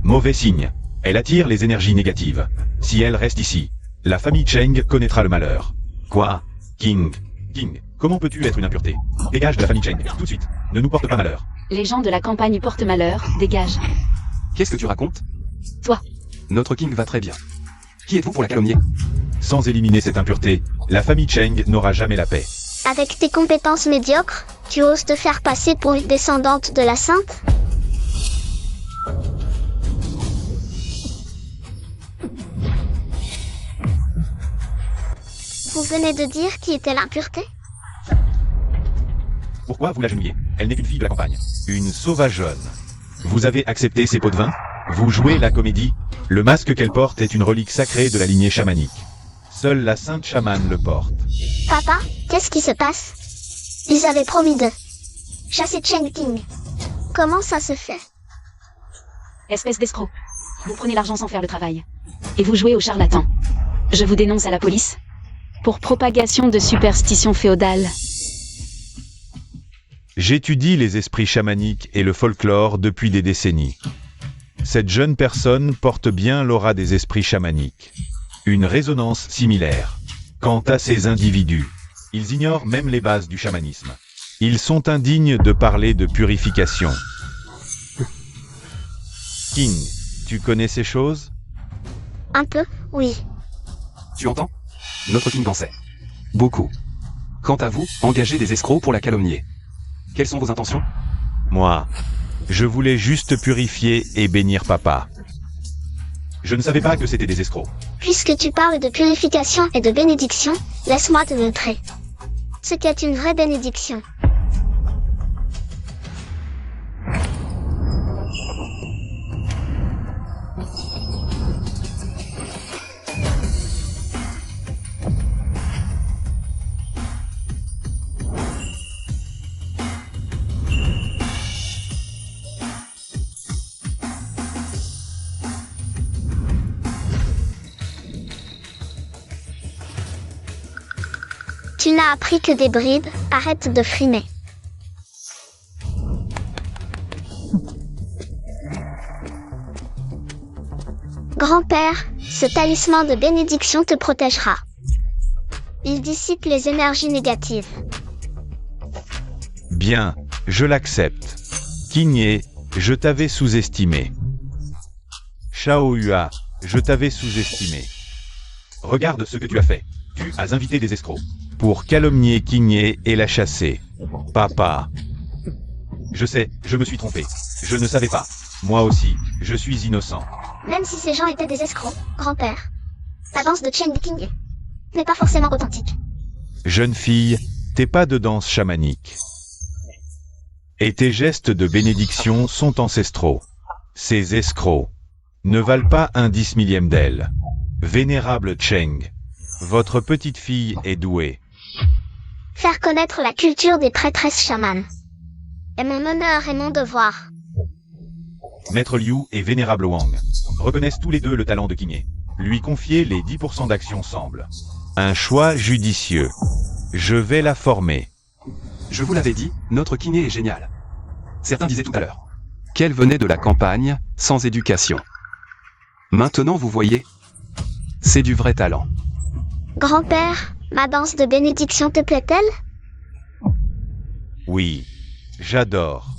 Mauvais signe. Elle attire les énergies négatives. Si elle reste ici, la famille Cheng connaîtra le malheur. Quoi? King, comment peux-tu être une impureté? Dégage de la famille Cheng, tout de suite. Ne nous porte pas malheur. Les gens de la campagne portent malheur, dégage. Qu'est-ce que tu racontes? Toi. Notre King va très bien. Qui êtes-vous pour la calomnier? Sans éliminer cette impureté, la famille Cheng n'aura jamais la paix. Avec tes compétences médiocres, tu oses te faire passer pour une descendante de la sainte? Vous venez de dire qui était l'impureté? Pourquoi vous la genouillez? Elle n'est qu'une fille de la campagne. Une sauvageonne. Vous avez accepté ses pots de vin? Vous jouez la comédie? Le masque qu'elle porte est une relique sacrée de la lignée chamanique. Seule la sainte chamane le porte. Papa, qu'est-ce qui se passe? Ils avaient promis de chasser Cheng King. Comment ça se fait? Espèce d'escroc. Vous prenez l'argent sans faire le travail. Et vous jouez au charlatan. Je vous dénonce à la police. Pour propagation de superstitions féodales. J'étudie les esprits chamaniques et le folklore depuis des décennies. Cette jeune personne porte bien l'aura des esprits chamaniques. Une résonance similaire. Quant à ces individus, ils ignorent même les bases du chamanisme. Ils sont indignes de parler de purification. King, tu connais ces choses? Un peu, oui. Tu entends? Notre King en sait beaucoup. Quant à vous, engagez des escrocs pour la calomnier. Quelles sont vos intentions? Moi, je voulais juste purifier et bénir papa. Je ne savais pas que c'était des escrocs. Puisque tu parles de purification et de bénédiction, laisse-moi te montrer ce qu'est une vraie bénédiction. Tu n'as appris que des bribes, arrête de frimer. Grand-père, ce talisman de bénédiction te protégera. Il dissipe les énergies négatives. Bien, je l'accepte. King, je t'avais sous-estimé. Shao Hua, je t'avais sous-estimé. Regarde ce que tu as fait. Tu as invité des escrocs. Pour calomnier Kinye et la chasser. Papa. Je sais, je me suis trompé. Je ne savais pas. Moi aussi, je suis innocent. Même si ces gens étaient des escrocs, grand-père. La danse de Cheng King n'est pas forcément authentique. Jeune fille, t'es pas de danse chamanique. Et tes gestes de bénédiction sont ancestraux. Ces escrocs ne valent pas un 10 000e d'elle. Vénérable Cheng, votre petite fille est douée. Faire connaître la culture des prêtresses chamanes est mon honneur et mon devoir. Maître Liu et Vénérable Wang reconnaissent tous les deux le talent de Kinye. Lui confier les 10% d'action semble un choix judicieux. Je vais la former. Je vous l'avais dit, notre Kinye est génial. Certains disaient tout à l'heure qu'elle venait de la campagne, sans éducation. Maintenant vous voyez, c'est du vrai talent. Grand-père, ma danse de bénédiction te plaît-elle? Oui, j'adore.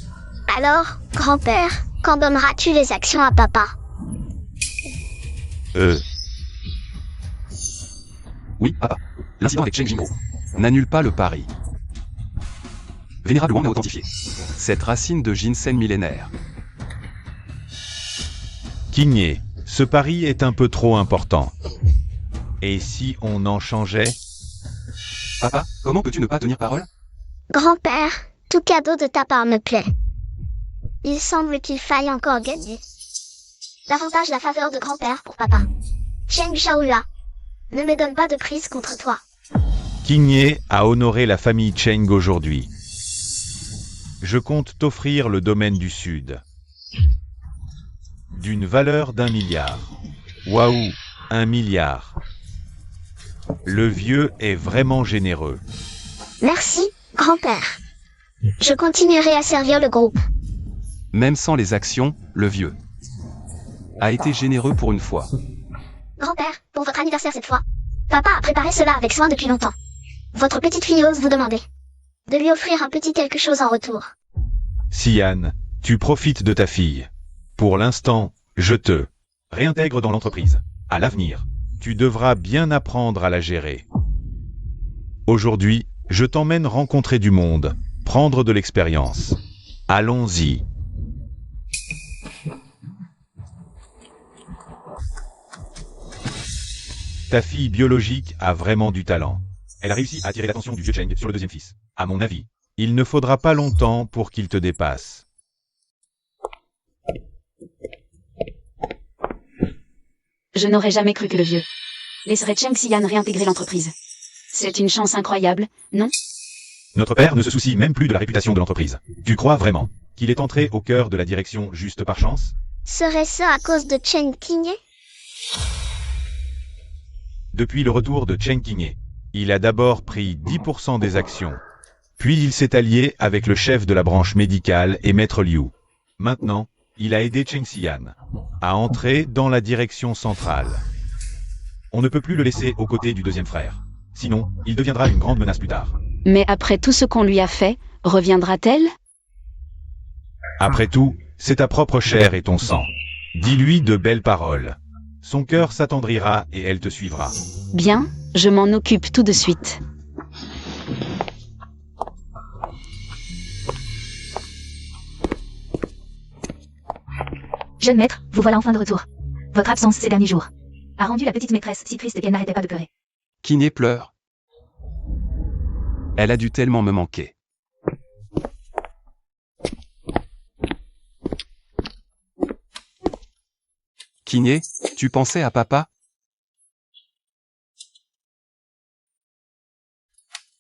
Alors, grand-père, quand donneras-tu les actions à papa? Oui, papa. L'incident avec Cheng Jingbo n'annule pas le pari. Vénérable Wang a authentifié cette racine de ginseng millénaire. Kinye, ce pari est un peu trop important. Et si on en changeait? Papa, comment peux-tu ne pas tenir parole? Grand-père, tout cadeau de ta part me plaît. Il semble qu'il faille encore gagner. Davantage la faveur de grand-père pour papa. Cheng Shaola, ne me donne pas de prise contre toi. Kinye a honoré la famille Cheng aujourd'hui. Je compte t'offrir le domaine du Sud. D'une valeur d'1 milliard. Waouh, 1 milliard. Le vieux est vraiment généreux. Merci, grand-père. Je continuerai à servir le groupe. Même sans les actions, le vieux a été généreux pour une fois. Grand-père, pour votre anniversaire cette fois, papa a préparé cela avec soin depuis longtemps. Votre petite fille ose vous demander de lui offrir un petit quelque chose en retour. Sian, tu profites de ta fille. Pour l'instant, je te réintègre dans l'entreprise. À l'avenir, tu devras bien apprendre à la gérer. Aujourd'hui, je t'emmène rencontrer du monde, prendre de l'expérience. Allons-y. Ta fille biologique a vraiment du talent. Elle a réussi à attirer l'attention du vieux Cheng sur le deuxième fils. À mon avis, il ne faudra pas longtemps pour qu'il te dépasse. Je n'aurais jamais cru que le vieux laisserait Cheng Xian réintégrer l'entreprise. C'est une chance incroyable, non? Notre père ne se soucie même plus de la réputation de l'entreprise. Tu crois vraiment qu'il est entré au cœur de la direction juste par chance? Serait-ce à cause de Cheng Kinye? Depuis le retour de Cheng Kinye, il a d'abord pris 10% des actions. Puis il s'est allié avec le chef de la branche médicale et Maître Liu. Maintenant, il a aidé Cheng Xian à entrer dans la direction centrale. On ne peut plus le laisser aux côtés du deuxième frère. Sinon, il deviendra une grande menace plus tard. Mais après tout ce qu'on lui a fait, reviendra-t-elle? Après tout, c'est ta propre chair et ton sang. Dis-lui de belles paroles. Son cœur s'attendrira et elle te suivra. Bien, je m'en occupe tout de suite. Jeune maître, vous voilà enfin de retour. Votre absence ces derniers jours a rendu la petite maîtresse si triste qu'elle n'arrêtait pas de pleurer. Kinye pleure. Elle a dû tellement me manquer. Kinye, tu pensais à papa?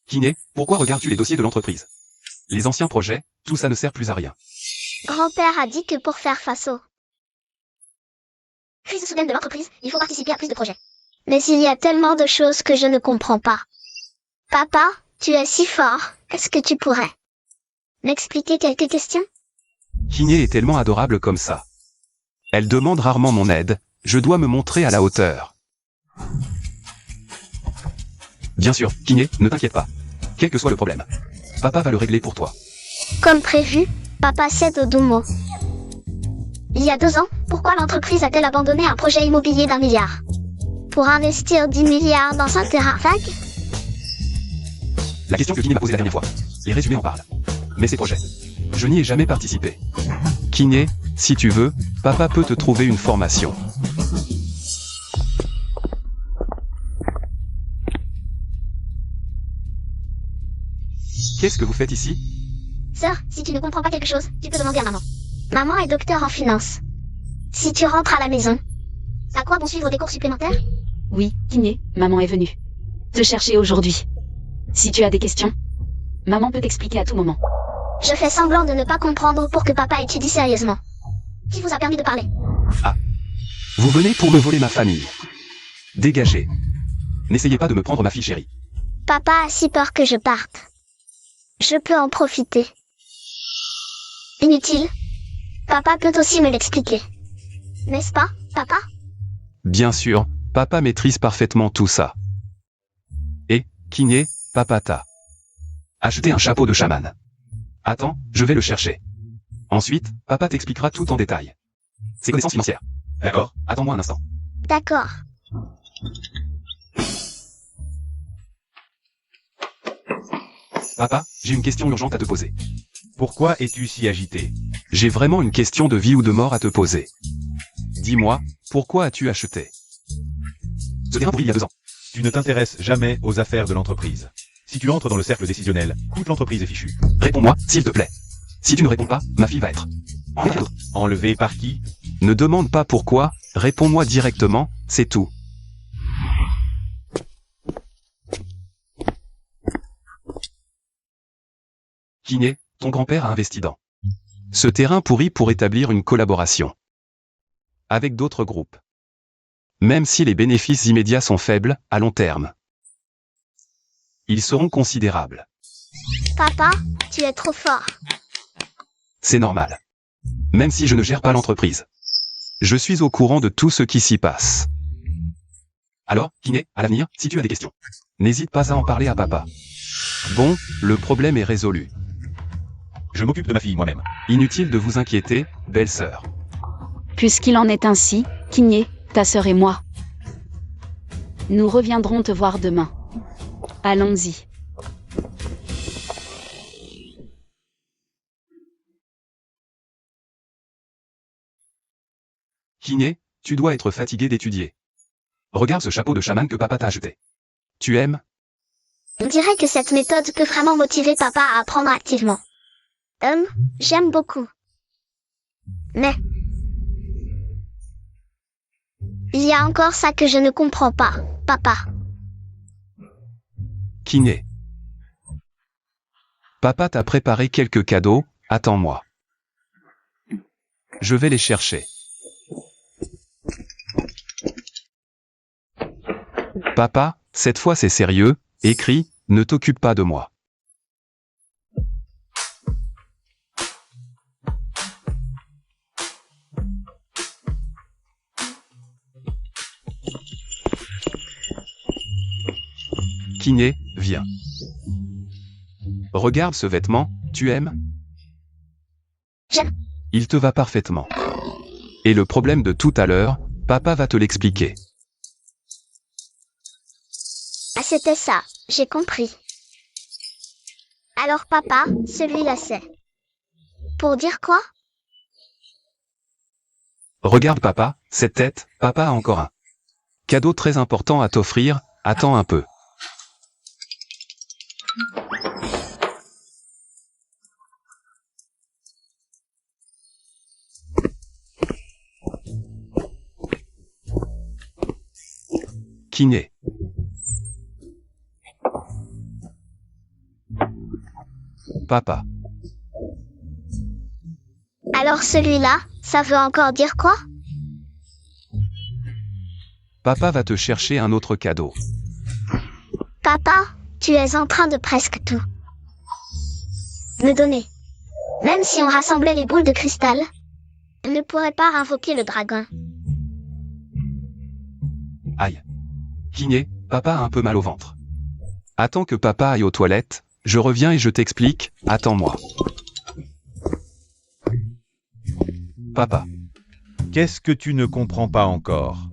Kinye, pourquoi regardes-tu les dossiers de l'entreprise? Les anciens projets, tout ça ne sert plus à rien. Grand-père a dit que pour faire face aux crises soudaines de l'entreprise, il faut participer à plus de projets. Mais il y a tellement de choses que je ne comprends pas. Papa, tu es si fort, est-ce que tu pourrais m'expliquer quelques questions? Kinye est tellement adorable comme ça. Elle demande rarement mon aide, je dois me montrer à la hauteur. Bien sûr, Kinye, ne t'inquiète pas. Quel que soit le problème, papa va le régler pour toi. Comme prévu, papa cède au Doumo. Il y a 2 ans, pourquoi l'entreprise a-t-elle abandonné un projet immobilier d'1 milliard? Pour investir 10 milliards dans un terrain vague? La question que Kiné m'a posée la dernière fois. Les résumés en parlent. Mais ces projets, je n'y ai jamais participé. Kiné, si tu veux, papa peut te trouver une formation. Qu'est-ce que vous faites ici? Sœur, si tu ne comprends pas quelque chose, tu peux demander à maman. Maman est docteur en finance. Si tu rentres à la maison, à quoi bon suivre des cours supplémentaires? Oui, Kiné, maman est venue te chercher aujourd'hui. Si tu as des questions, maman peut t'expliquer à tout moment. Je fais semblant de ne pas comprendre pour que papa étudie sérieusement. Qui vous a permis de parler? Vous venez pour me voler ma famille. Dégagez. N'essayez pas de me prendre ma fille chérie. Papa a si peur que je parte. Je peux en profiter. Inutile. Papa peut aussi me l'expliquer. N'est-ce pas, papa? Bien sûr, papa maîtrise parfaitement tout ça. Et, Kiné, papa t'a acheté un chapeau de chaman. Attends, je vais le chercher. Ensuite, papa t'expliquera tout en détail. Ses connaissances financières. D'accord, attends-moi un instant. D'accord. Papa, j'ai une question urgente à te poser. Pourquoi es-tu si agité? J'ai vraiment une question de vie ou de mort à te poser. Dis-moi, pourquoi as-tu acheté ce terrain pourri il y a 2 ans? Tu ne t'intéresses jamais aux affaires de l'entreprise. Si tu entres dans le cercle décisionnel, toute l'entreprise est fichue. Réponds-moi, s'il te plaît. Si tu ne réponds pas, ma fille va être Enlevé par qui? Ne demande pas pourquoi, réponds-moi directement, c'est tout. Kiné, ton grand-père a investi dans ce terrain pourri pour établir une collaboration avec d'autres groupes. Même si les bénéfices immédiats sont faibles, à long terme, ils seront considérables. Papa, tu es trop fort. C'est normal. Même si je ne gère pas l'entreprise, je suis au courant de tout ce qui s'y passe. Alors, Kiné, à l'avenir, si tu as des questions, n'hésite pas à en parler à papa. Bon, le problème est résolu. Je m'occupe de ma fille moi-même. Inutile de vous inquiéter, belle-sœur. Puisqu'il en est ainsi, Kiné, ta sœur et moi, nous reviendrons te voir demain. Allons-y. Kiné, tu dois être fatigué d'étudier. Regarde ce chapeau de chaman que papa t'a acheté. Tu aimes? On dirait que cette méthode peut vraiment motiver papa à apprendre activement. J'aime beaucoup. Mais il y a encore ça que je ne comprends pas, papa. Kiné. Papa t'a préparé quelques cadeaux, attends-moi. Je vais les chercher. Papa, cette fois c'est sérieux, écris, ne t'occupe pas de moi. Kiné, viens. Regarde ce vêtement, tu aimes? J'aime. Il te va parfaitement. Et le problème de tout à l'heure, papa va te l'expliquer. Ah, c'était ça, j'ai compris. Alors papa, celui-là c'est. Pour dire quoi? Regarde papa, cette tête, papa a encore un cadeau très important à t'offrir, attends un peu. Kiné. Papa. Alors celui-là, ça veut encore dire quoi? Papa va te chercher un autre cadeau. Papa, tu es en train de presque tout me donner. Même si on rassemblait les boules de cristal, on ne pourrait pas invoquer le dragon. Aïe. Kiné, papa a un peu mal au ventre. Attends que papa aille aux toilettes, je reviens et je t'explique, attends-moi. Papa. Qu'est-ce que tu ne comprends pas encore?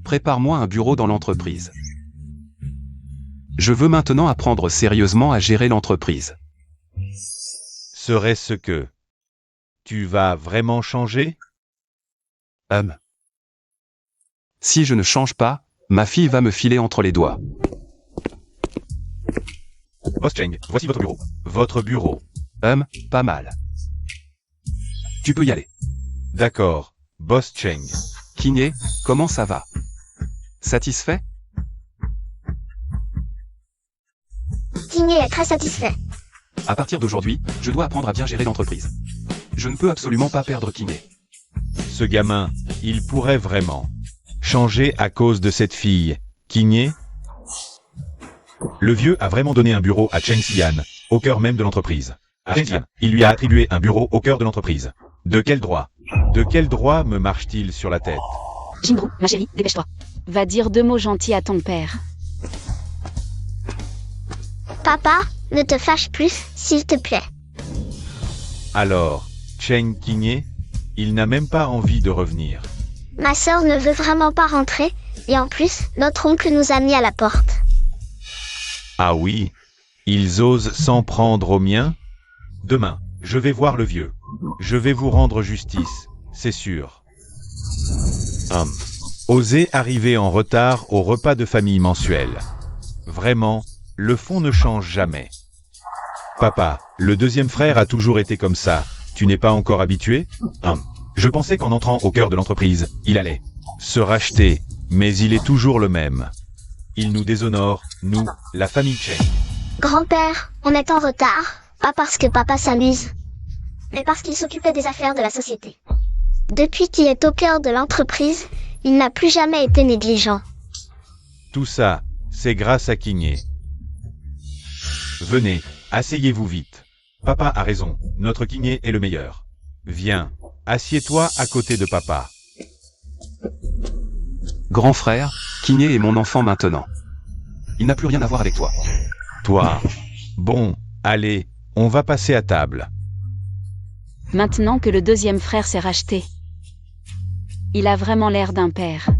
Prépare-moi un bureau dans l'entreprise. Je veux maintenant apprendre sérieusement à gérer l'entreprise. Serait-ce que tu vas vraiment changer? Si je ne change pas, ma fille va me filer entre les doigts. Boss Cheng, voici votre bureau. Votre bureau. Pas mal. Tu peux y aller. D'accord, Boss Cheng. Kiné, comment ça va? Satisfait? Tigné est très satisfait. À partir d'aujourd'hui, je dois apprendre à bien gérer l'entreprise. Je ne peux absolument pas perdre Kiné. Ce gamin, il pourrait vraiment changer à cause de cette fille. Kiné? Le vieux a vraiment donné un bureau à Cheng Xian, au cœur même de l'entreprise. À Cheng Xian, il lui a attribué un bureau au cœur de l'entreprise. De quel droit? De quel droit me marche-t-il sur la tête? Jingru, ma chérie, dépêche-toi. Va dire 2 mots gentils à ton père. Papa, ne te fâche plus, s'il te plaît. Alors, Cheng Kiné, il n'a même pas envie de revenir. Ma sœur ne veut vraiment pas rentrer, et en plus, notre oncle nous a mis à la porte. Ah oui, ils osent s'en prendre aux miens? Demain, je vais voir le vieux. Je vais vous rendre justice, c'est sûr. Osez arriver en retard au repas de famille mensuel. Vraiment, le fond ne change jamais. Papa, le deuxième frère a toujours été comme ça. Tu n'es pas encore habitué? Je pensais qu'en entrant au cœur de l'entreprise, il allait se racheter, mais il est toujours le même. Il nous déshonore, nous, la famille Cheng. Grand-père, on est en retard, pas parce que papa s'amuse, mais parce qu'il s'occupait des affaires de la société. Depuis qu'il est au cœur de l'entreprise, il n'a plus jamais été négligent. Tout ça, c'est grâce à Kiné. Venez, asseyez-vous vite. Papa a raison, notre Kiné est le meilleur. Viens, assieds-toi à côté de papa. Grand frère, Kiné est mon enfant maintenant. Il n'a plus rien à voir avec toi. Toi. Bon, allez, on va passer à table. Maintenant que le deuxième frère s'est racheté. Il a vraiment l'air d'un père.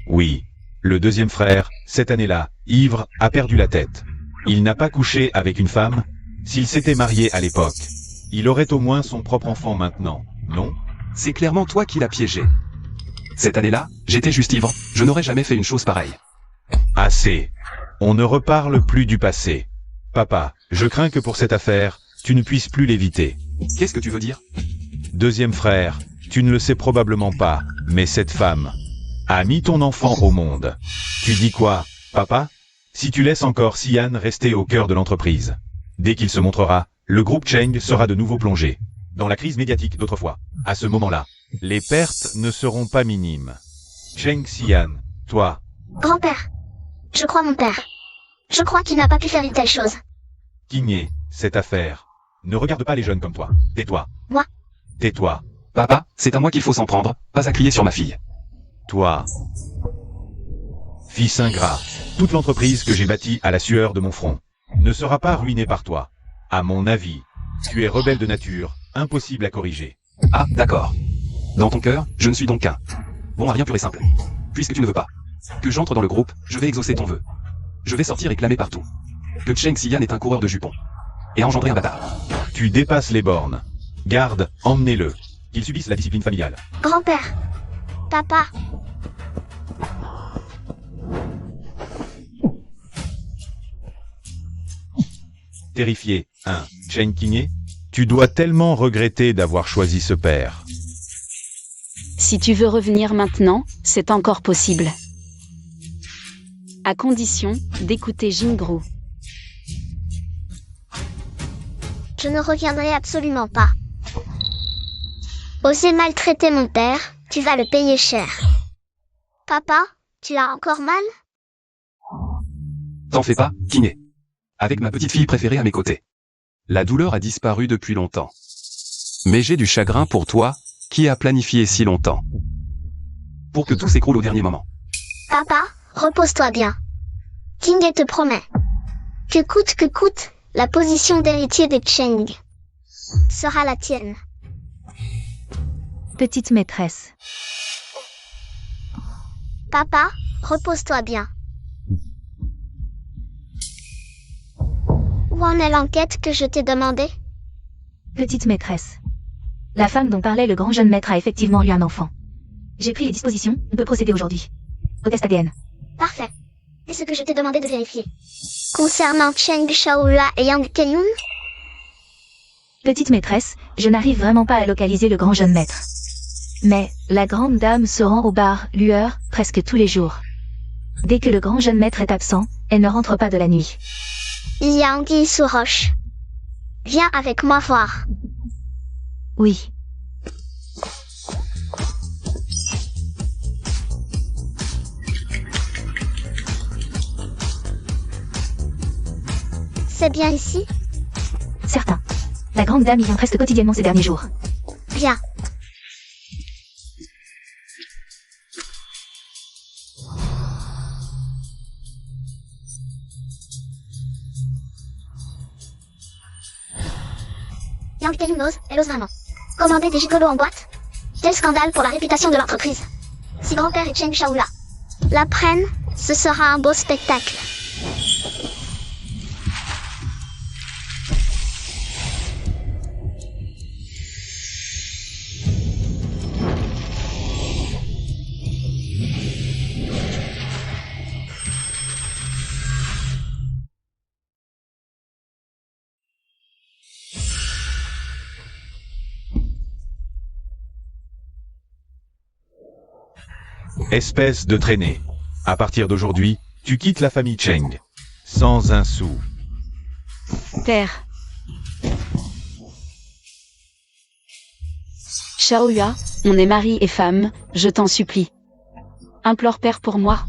Oui, le deuxième frère, cette année-là, ivre, a perdu la tête. Il n'a pas couché avec une femme. S'il s'était marié à l'époque, il aurait au moins son propre enfant maintenant, non? C'est clairement toi qui l'as piégé. Cette année-là, j'étais juste ivre, je n'aurais jamais fait une chose pareille. Assez. On ne reparle plus du passé. Papa, je crains que pour cette affaire, tu ne puisses plus l'éviter. Qu'est-ce que tu veux dire? Deuxième frère, tu ne le sais probablement pas, mais cette femme a mis ton enfant au monde. Tu dis quoi, papa? Si tu laisses encore Xian rester au cœur de l'entreprise, dès qu'il se montrera, le groupe Cheng sera de nouveau plongé dans la crise médiatique d'autrefois. À ce moment-là, les pertes ne seront pas minimes. Cheng Xian, toi, Grand-père, je crois mon père. Je crois qu'il n'a pas pu faire une telle chose. Kiné, cette affaire. Ne regarde pas les jeunes comme toi. Tais-toi. Moi? Tais-toi. Papa, c'est à moi qu'il faut s'en prendre, pas à crier sur ma fille. Toi. Fils ingrat, toute l'entreprise que j'ai bâtie à la sueur de mon front ne sera pas ruinée par toi. À mon avis, tu es rebelle de nature, impossible à corriger. Ah, d'accord. Dans ton cœur, je ne suis donc qu'un. Bon à rien pur et simple. Puisque tu ne veux pas que j'entre dans le groupe, je vais exaucer ton vœu. Je vais sortir et clamer partout que Cheng Xian est un coureur de jupons et a engendré un bâtard. Tu dépasses les bornes. Garde, emmenez-le. Qu'il subisse la discipline familiale. Grand-père. Papa. Terrifié, Cheng Kiné, tu dois tellement regretter d'avoir choisi ce père. Si tu veux revenir maintenant, c'est encore possible. À condition d'écouter Jingru. Je ne reviendrai absolument pas. Oser maltraiter mon père, tu vas le payer cher. Papa, tu as encore mal? T'en fais pas, Kiné. Avec ma petite fille préférée à mes côtés. La douleur a disparu depuis longtemps. Mais j'ai du chagrin pour toi, qui a planifié si longtemps. Pour que tout s'écroule au dernier moment. Papa, repose-toi bien. King te promet que coûte, la position d'héritier des Cheng sera la tienne. Petite maîtresse. Papa, repose-toi bien. Où en est l'enquête que je t'ai demandée? Petite maîtresse. La femme dont parlait le grand jeune maître a effectivement eu un enfant. J'ai pris les dispositions, on peut procéder aujourd'hui. Au test ADN. Parfait. C'est ce que je t'ai demandé de vérifier. Concernant Cheng Shaohua et Yang Kenyun, Petite maîtresse, je n'arrive vraiment pas à localiser le grand jeune maître. Mais, la grande dame se rend au bar Lueur presque tous les jours. Dès que le grand jeune maître est absent, elle ne rentre pas de la nuit. il y a anguille sous roche. Viens avec moi voir. Oui. C'est bien ici? Certain. La grande dame y vient presque quotidiennement ces derniers jours. Viens. Yang Kenyun ose, elle ose vraiment. Commander des gigolos en boîte? Quel scandale pour la réputation de l'entreprise. Si grand-père et Cheng Shaohua la prennent, ce sera un beau spectacle. Espèce de traînée. À partir d'aujourd'hui, tu quittes la famille Cheng. Sans un sou. Père. Shaohua, on est mari et femme, je t'en supplie. Implore père pour moi.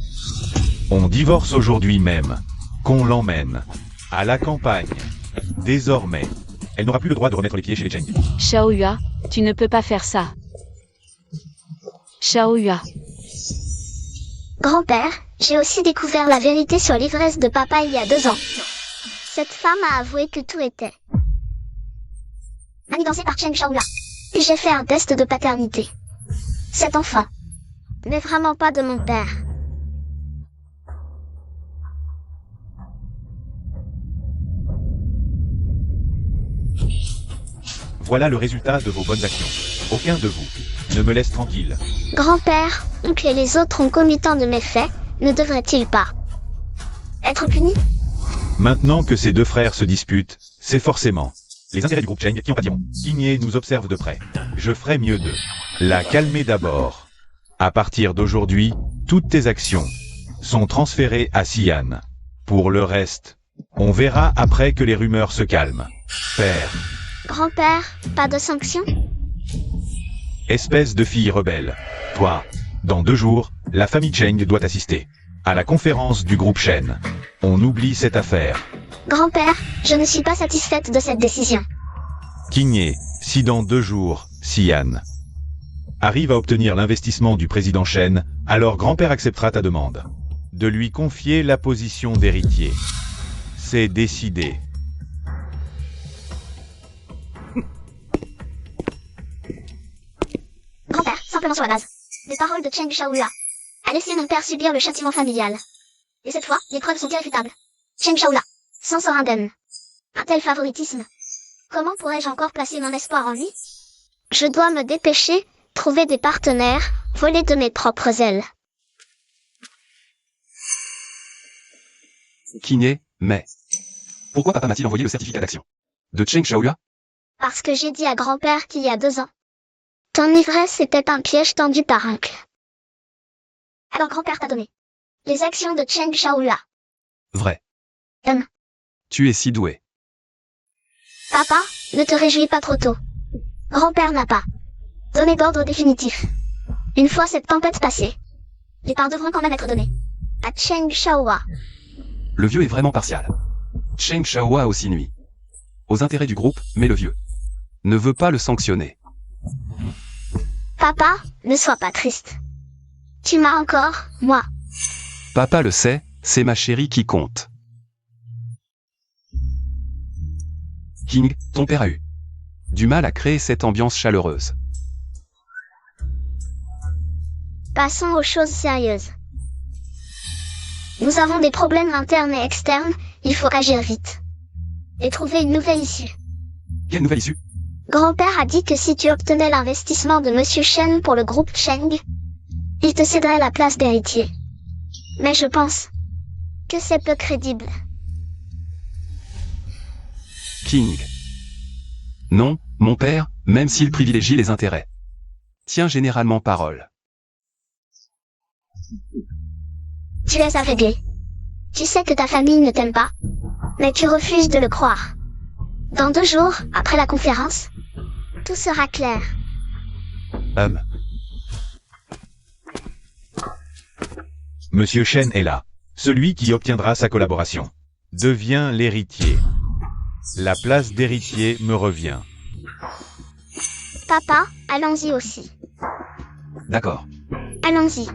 On divorce aujourd'hui même. Qu'on l'emmène. À la campagne. Désormais. Elle n'aura plus le droit de remettre les pieds chez les Cheng. Shaohua, tu ne peux pas faire ça. Shaohua. Grand-père, j'ai aussi découvert la vérité sur l'ivresse de papa il y a 2 ans. Cette femme a avoué que tout était manigancé par Cheng Shaohua. Et j'ai fait un test de paternité. Cet enfant n'est vraiment pas de mon père. Voilà le résultat de vos bonnes actions. Aucun de vous ne me laisse tranquille. Grand-père, oncle et les autres concomitants de mes faits, ne devraient-ils pas être punis? Maintenant que ces deux frères se disputent, c'est forcément les intérêts du groupe Cheng qui en pâtiront. Igné nous observe de près. Je ferai mieux d'eux. La calmer d'abord. À partir d'aujourd'hui, toutes tes actions sont transférées à Xian. Pour le reste, on verra après que les rumeurs se calment. Père. Grand-père, pas de sanctions? Espèce de fille rebelle. Toi, dans 2 jours, la famille Cheng doit assister à la conférence du groupe Shen. On oublie cette affaire. Grand-père, je ne suis pas satisfaite de cette décision. Igné, si dans 2 jours, Xian arrive à obtenir l'investissement du président Shen, alors grand-père acceptera ta demande de lui confier la position d'héritier. C'est décidé. Grand-père, simplement sur la base des paroles de Cheng Shaohua, a laissé mon père subir le châtiment familial. Et cette fois, les preuves sont irréfutables. Cheng Shaohua s'en sort indemne. Un tel favoritisme. Comment pourrais-je encore placer mon espoir en lui? Je dois me dépêcher, trouver des partenaires, voler de mes propres ailes. Igné, mais... Pourquoi papa m'a-t-il envoyé le certificat d'action de Cheng Shaohua? Parce que j'ai dit à grand-père qu'il y a 2 ans. Ton ivresse était un piège tendu par oncle. Alors grand-père t'a donné les actions de Cheng Shaohua. Vrai. Hum. Tu es si doué. Papa, ne te réjouis pas trop tôt. Grand-père n'a pas donné d'ordre définitif. Une fois cette tempête passée, les parts devront quand même être données à Cheng Shaohua. Le vieux est vraiment partial. Cheng Shaohua a aussi nuit aux intérêts du groupe, mais le vieux ne veut pas le sanctionner. Papa, ne sois pas triste. Tu m'as encore, moi. Papa le sait, c'est ma chérie qui compte. King, ton père a eu du mal à créer cette ambiance chaleureuse. Passons aux choses sérieuses. Nous avons des problèmes internes et externes, il faut agir vite. Et trouver une nouvelle issue. Quelle nouvelle issue? Grand-père a dit que si tu obtenais l'investissement de Monsieur Shen pour le groupe Cheng, il te céderait la place d'héritier. Mais je pense que c'est peu crédible. King. Non, mon père, même s'il privilégie les intérêts. Tient généralement parole. Tu es aveuglé. Tu sais que ta famille ne t'aime pas. Mais tu refuses de le croire. Dans 2 jours, après la conférence, tout sera clair. Monsieur Shen est là. Celui qui obtiendra sa collaboration devient l'héritier. La place d'héritier me revient. Papa, allons-y aussi. D'accord. Allons-y.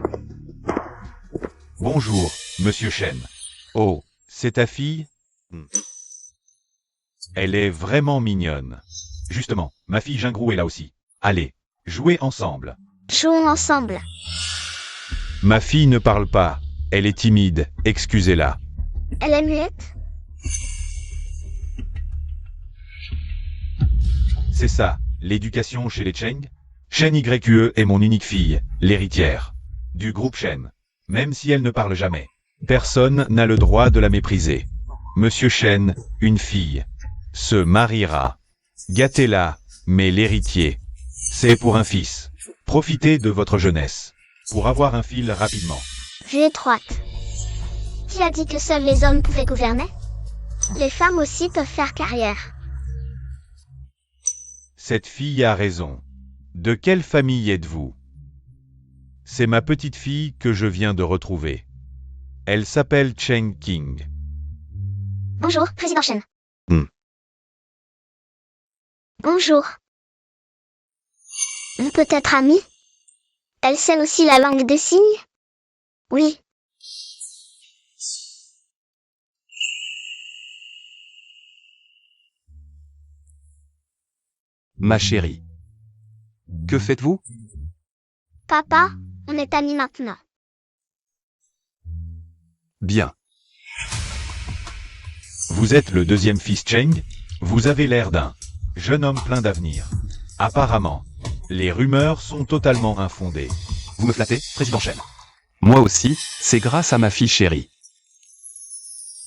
Bonjour, Monsieur Shen. Oh, c'est ta fille? Elle est vraiment mignonne. Justement, ma fille Jingrou est là aussi. Allez, jouez ensemble. Jouons ensemble. Ma fille ne parle pas. Elle est timide, excusez-la. Elle est muette? C'est ça, l'éducation chez les Cheng. Shen YQE est mon unique fille, l'héritière du groupe Shen. Même si elle ne parle jamais, personne n'a le droit de la mépriser. Monsieur Shen, une fille, se mariera. Gâtez-la, mais l'héritier, c'est pour un fils. Profitez de votre jeunesse pour avoir un fil rapidement. Vue étroite. Qui a dit que seuls les hommes pouvaient gouverner? Les femmes aussi peuvent faire carrière. Cette fille a raison. De quelle famille êtes-vous? C'est ma petite fille que je viens de retrouver. Elle s'appelle Cheng King. Bonjour, Président Shen. Bonjour. On peut être amis? Elle sait aussi la langue des signes? Oui. Ma chérie. Que faites-vous? Papa, on est amis maintenant. Bien. Vous êtes le deuxième fils Cheng? Vous avez l'air d'un jeune homme plein d'avenir. Apparemment, les rumeurs sont totalement infondées. Vous me flattez, Président Shen. Moi aussi, c'est grâce à ma fille chérie.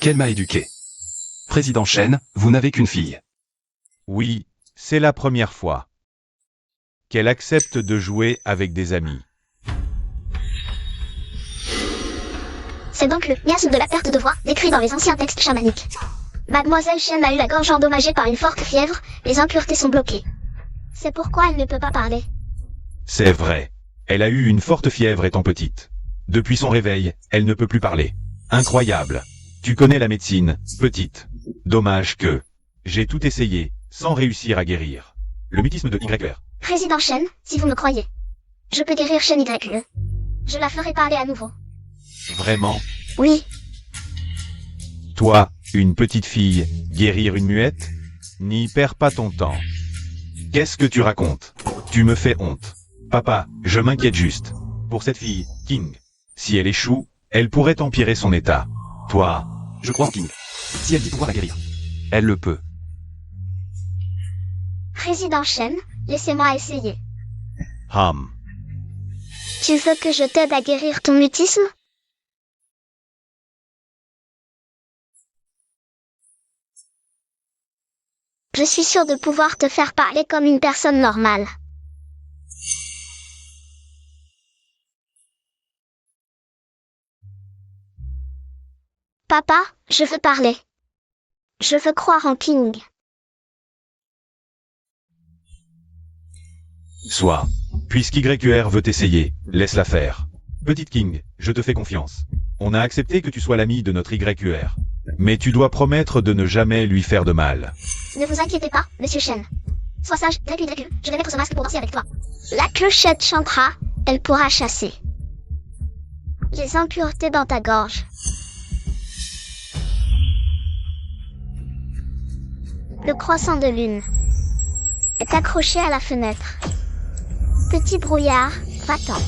Qu'elle m'a éduqué. Président Shen, vous n'avez qu'une fille. Oui, c'est la première fois qu'elle accepte de jouer avec des amis. C'est donc le miasme de la perte de voix, décrit dans les anciens textes chamaniques. Mademoiselle Shen a eu la gorge endommagée par une forte fièvre, les impuretés sont bloquées. C'est pourquoi elle ne peut pas parler. C'est vrai. Elle a eu une forte fièvre étant petite. Depuis son réveil, elle ne peut plus parler. Incroyable. Tu connais la médecine, petite. Dommage que j'ai tout essayé, sans réussir à guérir. Le mutisme de YR. Président Shen, si vous me croyez. Je peux guérir Shen YE. Je la ferai parler à nouveau. Vraiment? Oui. Toi, une petite fille, guérir une muette? N'y perds pas ton temps. Qu'est-ce que tu racontes? Tu me fais honte. Papa, je m'inquiète juste. Pour cette fille, King. Si elle échoue, elle pourrait empirer son état. Toi, Je crois en King. Si elle dit pouvoir la guérir. Elle le peut. Président Shen, laissez-moi essayer. Ham. Tu veux que je t'aide à guérir ton mutisme? Je suis sûre de pouvoir te faire parler comme une personne normale. Papa, je veux parler. Je veux croire en King. Soit. Puisqu'YQR veut essayer, laisse-la faire. Petite King, je te fais confiance. On a accepté que tu sois l'ami de notre YQR. Mais tu dois promettre de ne jamais lui faire de mal. Ne vous inquiétez pas, Monsieur Shen. Sois sage, Dracu, je vais mettre ce masque pour danser avec toi. La clochette chantera, elle pourra chasser les impuretés dans ta gorge. Le croissant de lune est accroché à la fenêtre. Petit brouillard, va-t'en.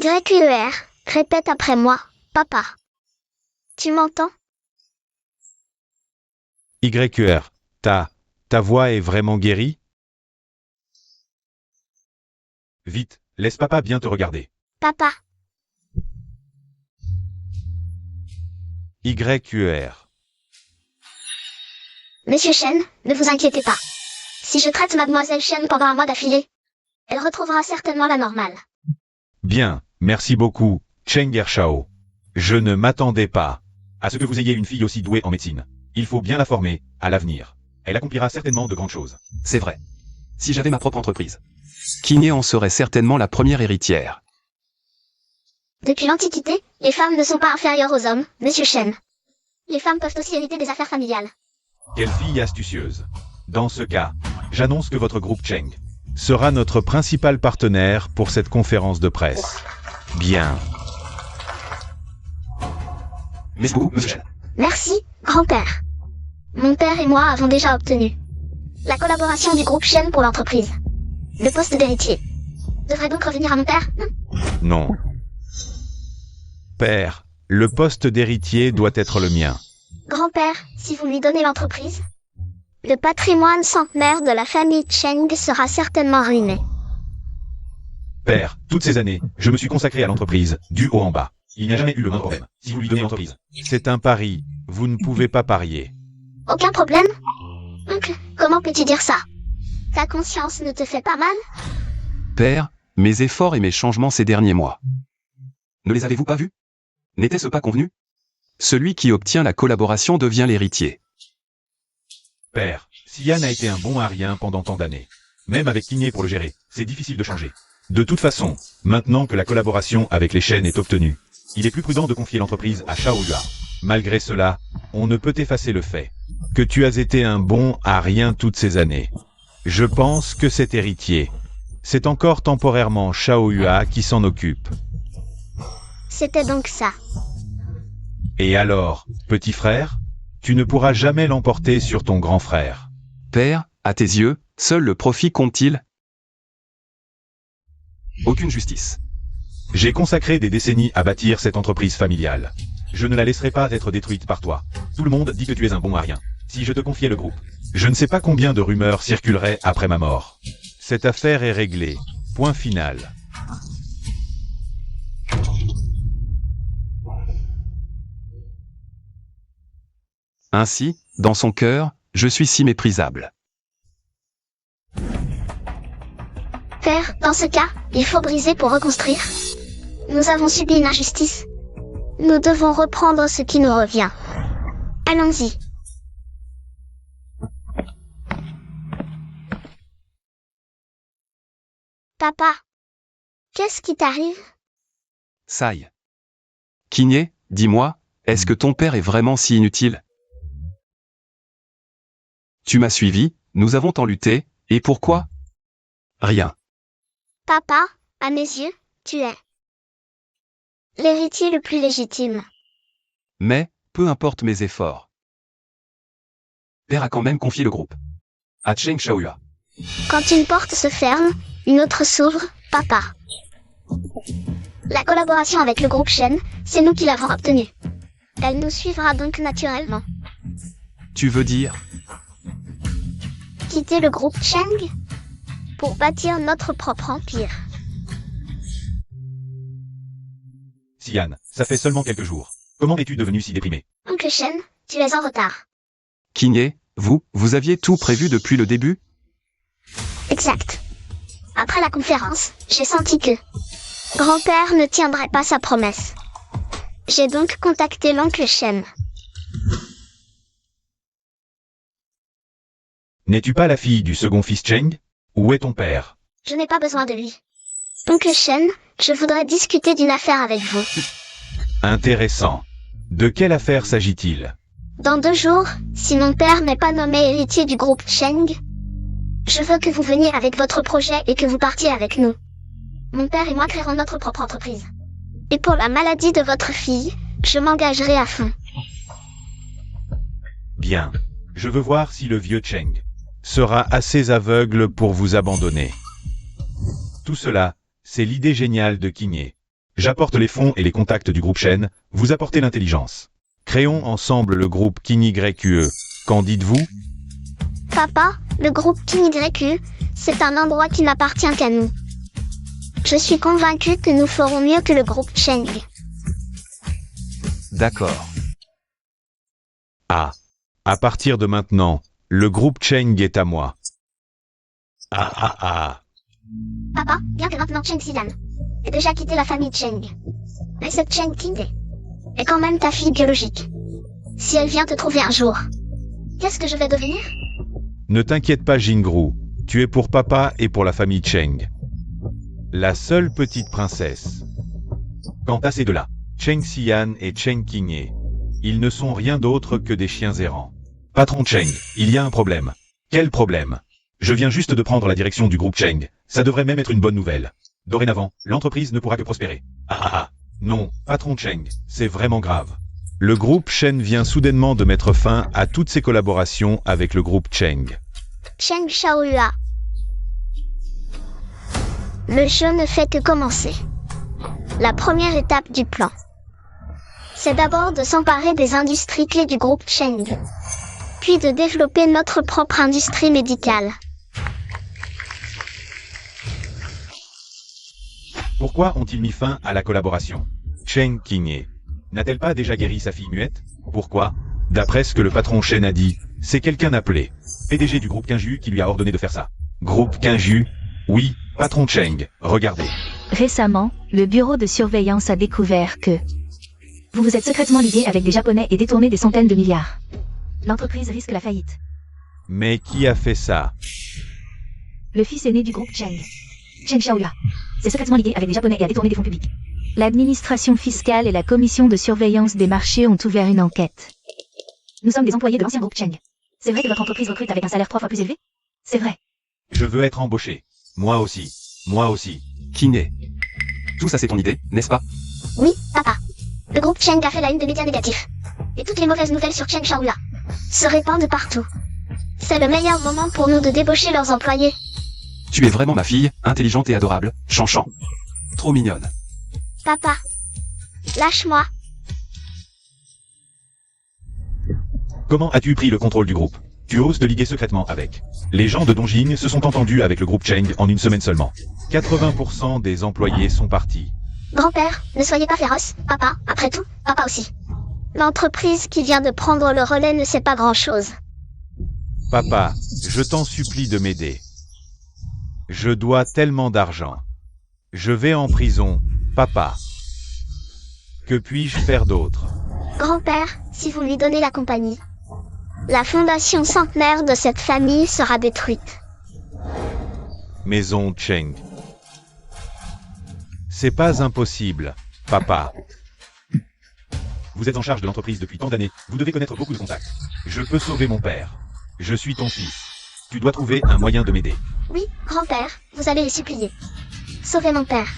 YQER, répète après moi, papa. Tu m'entends? YQR, ta voix est vraiment guérie? Vite, laisse papa bien te regarder. Papa. YQR. Monsieur Shen, ne vous inquiétez pas. Si je traite mademoiselle Shen pendant un mois d'affilée, elle retrouvera certainement la normale. Bien, merci beaucoup, Cheng Ershao. Je ne m'attendais pas à ce que vous ayez une fille aussi douée en médecine. Il faut bien la former, à l'avenir. Elle accomplira certainement de grandes choses. C'est vrai. Si j'avais ma propre entreprise, Kinye en serait certainement la première héritière. Depuis l'Antiquité, les femmes ne sont pas inférieures aux hommes, monsieur Shen. Les femmes peuvent aussi hériter des affaires familiales. Quelle fille astucieuse. Dans ce cas, j'annonce que votre groupe Cheng sera notre principal partenaire pour cette conférence de presse. Bien. Merci beaucoup, monsieur Shen. Merci, grand-père. Mon père et moi avons déjà obtenu la collaboration du groupe Shen pour l'entreprise. Le poste d'héritier devrait donc revenir à mon père? Non. Père, le poste d'héritier doit être le mien. Grand-père, si vous lui donnez l'entreprise, le patrimoine centenaire de la famille Cheng sera certainement ruiné. Père, toutes ces années, je me suis consacré à l'entreprise, du haut en bas. Il n'y a jamais eu le moindre problème. Si vous lui donnez l'entreprise, c'est un pari. Vous ne pouvez pas parier. Aucun problème? Oncle, comment peux-tu dire ça? Ta conscience ne te fait pas mal? Père, mes efforts et mes changements ces derniers mois. Ne les avez-vous pas vus? N'était-ce pas convenu? Celui qui obtient la collaboration devient l'héritier. Père, Sian a été un bon à rien pendant tant d'années. Même avec Kinye pour le gérer, c'est difficile de changer. De toute façon, maintenant que la collaboration avec les chaînes est obtenue, il est plus prudent de confier l'entreprise à Shao Yua. Malgré cela, on ne peut effacer le fait que tu as été un bon à rien toutes ces années. Je pense que cet héritier, c'est encore temporairement Shao Yua qui s'en occupe. C'était donc ça. Et alors, petit frère, tu ne pourras jamais l'emporter sur ton grand frère. Père, à tes yeux, seul le profit compte-t-il? Aucune justice. J'ai consacré des décennies à bâtir cette entreprise familiale. Je ne la laisserai pas être détruite par toi. Tout le monde dit que tu es un bon à rien. Si je te confiais le groupe, je ne sais pas combien de rumeurs circuleraient après ma mort. Cette affaire est réglée. Point final. Ainsi, dans son cœur, je suis si méprisable. Père, dans ce cas, il faut briser pour reconstruire. Nous avons subi une injustice. Nous devons reprendre ce qui nous revient. Allons-y. Papa, qu'est-ce qui t'arrive? Sai. Kinye, dis-moi, est-ce que ton père est vraiment si inutile? Tu m'as suivi, nous avons tant lutté, et pourquoi? Rien. Papa, à mes yeux, tu es l'héritier le plus légitime. Mais, peu importe mes efforts. Père a quand même confié le groupe à Cheng Shaoyua. Quand une porte se ferme, une autre s'ouvre, papa. La collaboration avec le groupe Shen, c'est nous qui l'avons obtenue. Elle nous suivra donc naturellement. Tu veux dire? Quitter le groupe Cheng pour bâtir notre propre empire. Sian, ça fait seulement quelques jours. Comment es-tu devenu si déprimé? Oncle Shen, tu es en retard. Kinye, vous aviez tout prévu depuis le début? Exact. Après la conférence, j'ai senti que grand-père ne tiendrait pas sa promesse. J'ai donc contacté l'oncle Shen. N'es-tu pas la fille du second fils Cheng? Où est ton père? Je n'ai pas besoin de lui. Oncle Shen, je voudrais discuter d'une affaire avec vous. Intéressant. De quelle affaire s'agit-il? Dans 2 jours, si mon père n'est pas nommé héritier du groupe Cheng, je veux que vous veniez avec votre projet et que vous partiez avec nous. Mon père et moi créerons notre propre entreprise. Et pour la maladie de votre fille, je m'engagerai à fond. Bien. Je veux voir si le vieux Cheng sera assez aveugle pour vous abandonner. Tout cela, c'est l'idée géniale de Kinye. J'apporte les fonds et les contacts du groupe Shen, vous apportez l'intelligence. Créons ensemble le groupe King YQE. Qu'en dites-vous? Papa, le groupe King YQ, c'est un endroit qui n'appartient qu'à nous. Je suis convaincu que nous ferons mieux que le groupe Cheng. D'accord. Ah. À partir de maintenant, le groupe Cheng est à moi. Ah ah ah. Papa, bien que maintenant Cheng Xian ait déjà quitté la famille Cheng. Mais cette Cheng King est quand même ta fille biologique. Si elle vient te trouver un jour, qu'est-ce que je vais devenir? Ne t'inquiète pas Jingru, tu es pour papa et pour la famille Cheng. La seule petite princesse. Quant à ces deux-là, Cheng Xian et Cheng Qingye, ils ne sont rien d'autre que des chiens errants. Patron Cheng, il y a un problème. Quel problème? Je viens juste de prendre la direction du groupe Cheng, ça devrait même être une bonne nouvelle. Dorénavant, l'entreprise ne pourra que prospérer. Ah ah ah. Non, patron Cheng, c'est vraiment grave. Le groupe Shen vient soudainement de mettre fin à toutes ses collaborations avec le groupe Cheng. Cheng Shaohua. Le jeu ne fait que commencer. La première étape du plan, c'est d'abord de s'emparer des industries clés du groupe Cheng, puis de développer notre propre industrie médicale. Pourquoi ont-ils mis fin à la collaboration? Cheng Qingye n'a-t-elle pas déjà guéri sa fille muette? Pourquoi? D'après ce que le patron Shen a dit, c'est quelqu'un appelé PDG du groupe Quinju qui lui a ordonné de faire ça. Groupe Quinju? Oui, patron Cheng, regardez. Récemment, le bureau de surveillance a découvert que vous vous êtes secrètement lié avec des Japonais et détourné des centaines de milliards. L'entreprise risque la faillite. Mais qui a fait ça? Le fils aîné du groupe Cheng, Cheng Xiaohua, s'est secrètement lié avec des Japonais et a détourné des fonds publics. L'administration fiscale et la commission de surveillance des marchés ont ouvert une enquête. Nous sommes des employés de l'ancien groupe Cheng. C'est vrai que votre entreprise recrute avec un salaire 3 fois plus élevé? C'est vrai. Je veux être embauché. Moi aussi. Moi aussi. Qingye. Tout ça c'est ton idée, n'est-ce pas? Oui, papa. Le groupe Cheng a fait la une des médias négatifs. Et toutes les mauvaises nouvelles sur Cheng Shaohua se répandent partout. C'est le meilleur moment pour nous de débaucher leurs employés. Tu es vraiment ma fille, intelligente et adorable, Chanchan. Trop mignonne. Papa, lâche-moi. Comment as-tu pris le contrôle du groupe? Tu oses te liguer secrètement avec. Les gens de Dongjing se sont entendus avec le groupe Cheng en une semaine seulement. 80% des employés sont partis. Grand-père, ne soyez pas féroce. Papa, après tout, papa aussi. L'entreprise qui vient de prendre le relais ne sait pas grand-chose. Papa, je t'en supplie de m'aider. Je dois tellement d'argent. Je vais en prison, papa. Que puis-je faire d'autre? Grand-père, si vous lui donnez la compagnie, la fondation centenaire de cette famille sera détruite. Maison Cheng. C'est pas impossible, papa. Vous êtes en charge de l'entreprise depuis tant d'années, vous devez connaître beaucoup de contacts. Je peux sauver mon père. Je suis ton fils. Tu dois trouver un moyen de m'aider. Oui, grand-père, vous allez les supplier. Sauvez mon père.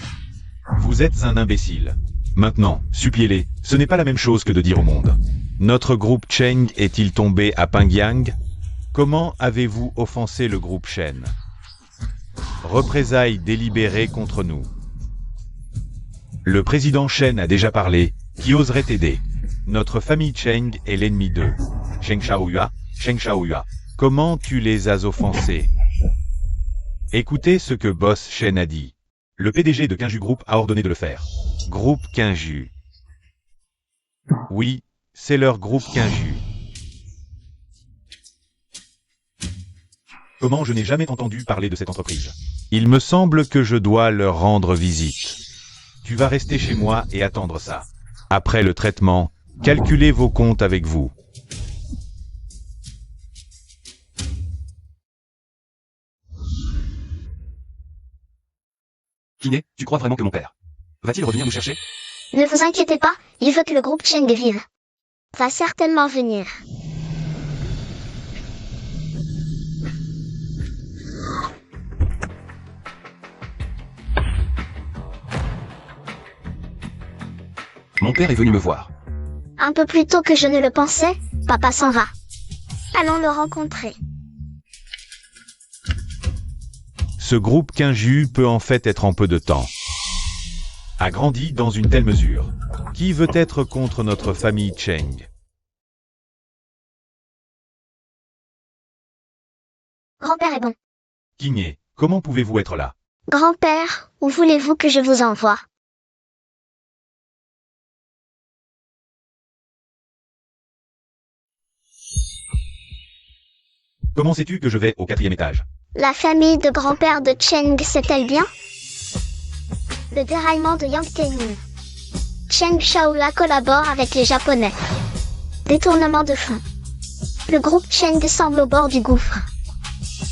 Vous êtes un imbécile. Maintenant, suppliez-les, ce n'est pas la même chose que de dire au monde. Notre groupe Cheng est-il tombé à Pingyang? Comment avez-vous offensé le groupe Shen? Représailles délibérées contre nous. Le président Shen a déjà parlé, qui oserait t'aider? Notre famille Cheng est l'ennemi d'eux. Cheng Shaohua, comment tu les as offensés? Écoutez ce que Boss Shen a dit. Le PDG de Quinju Group a ordonné de le faire. Groupe Quinju. Oui, c'est leur groupe Quinju. Comment je n'ai jamais entendu parler de cette entreprise? Il me semble que je dois leur rendre visite. Tu vas rester chez moi et attendre ça. Après le traitement, calculez vos comptes avec vous. Qingye, tu crois vraiment que mon père va-t-il revenir nous chercher? Ne vous inquiétez pas, il veut que le groupe Cheng vive. Va certainement venir. Mon père est venu me voir. Un peu plus tôt que je ne le pensais, papa s'en va. Allons le rencontrer. Ce groupe Quinju peut en fait être en peu de temps. a grandi dans une telle mesure. Qui veut être contre notre famille Cheng? Grand-père est bon. Qingye, comment pouvez-vous être là? Grand-père, où voulez-vous que je vous envoie? Comment sais-tu que je vais au 4e étage? La famille de grand-père de Cheng sait-elle bien? Le déraillement de Yang Tienin. Cheng Shaola collabore avec les Japonais. Détournement de fonds. Le groupe Cheng semble au bord du gouffre.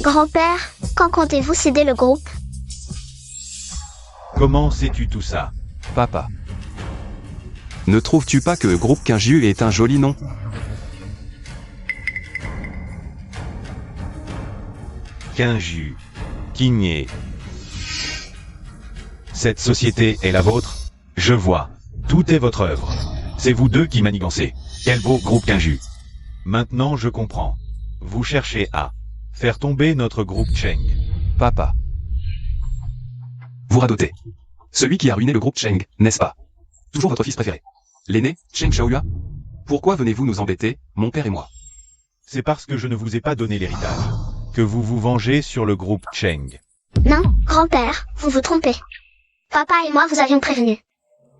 Grand-père, quand comptez-vous céder le groupe? Comment sais-tu tout ça? Papa. Ne trouves-tu pas que groupe Qingyu est un joli nom? Qingyu. Qingye. Cette société est la vôtre? Je vois. Tout est votre œuvre. C'est vous deux qui manigancez. Quel beau groupe Qingyu. Maintenant je comprends. Vous cherchez à faire tomber notre groupe Cheng. Papa. Vous radotez. Celui qui a ruiné le groupe Cheng, n'est-ce pas? Toujours votre fils préféré. L'aîné, Cheng Shaoyua. Pourquoi venez-vous nous embêter, mon père et moi? C'est parce que je ne vous ai pas donné l'héritage que vous vous vengez sur le groupe Cheng. Non, grand-père, vous vous trompez. Papa et moi vous avions prévenu.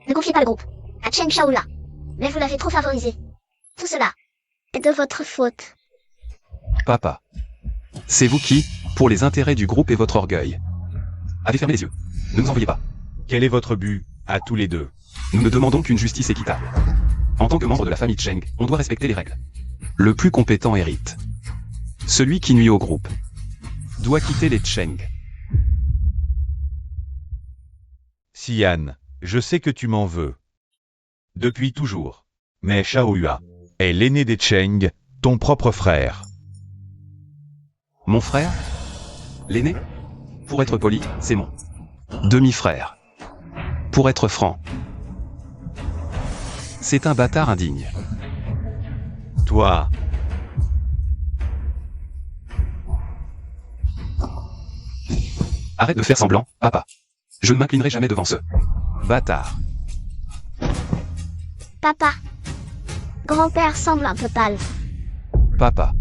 Ne confiez pas le groupe à Cheng Shaola. Mais vous l'avez trop favorisé. Tout cela est de votre faute. Papa. C'est vous qui, pour les intérêts du groupe et votre orgueil, avez fermé les yeux. Ne nous envoyez pas. Quel est votre but, à tous les deux? Nous ne demandons qu'une justice équitable. En tant que membre de la famille Cheng, on doit respecter les règles. Le plus compétent hérite. Celui qui nuit au groupe doit quitter les Cheng. Xian, je sais que tu m'en veux. Depuis toujours. Mais Shaoyua est l'aîné des Cheng, ton propre frère. Mon frère? L'aîné? Pour être poli, c'est mon demi-frère. Pour être franc, c'est un bâtard indigne. Toi, Arrête de faire semblant, papa. Je ne m'inclinerai jamais devant ce bâtard. Papa. Grand-père semble un peu pâle. Papa.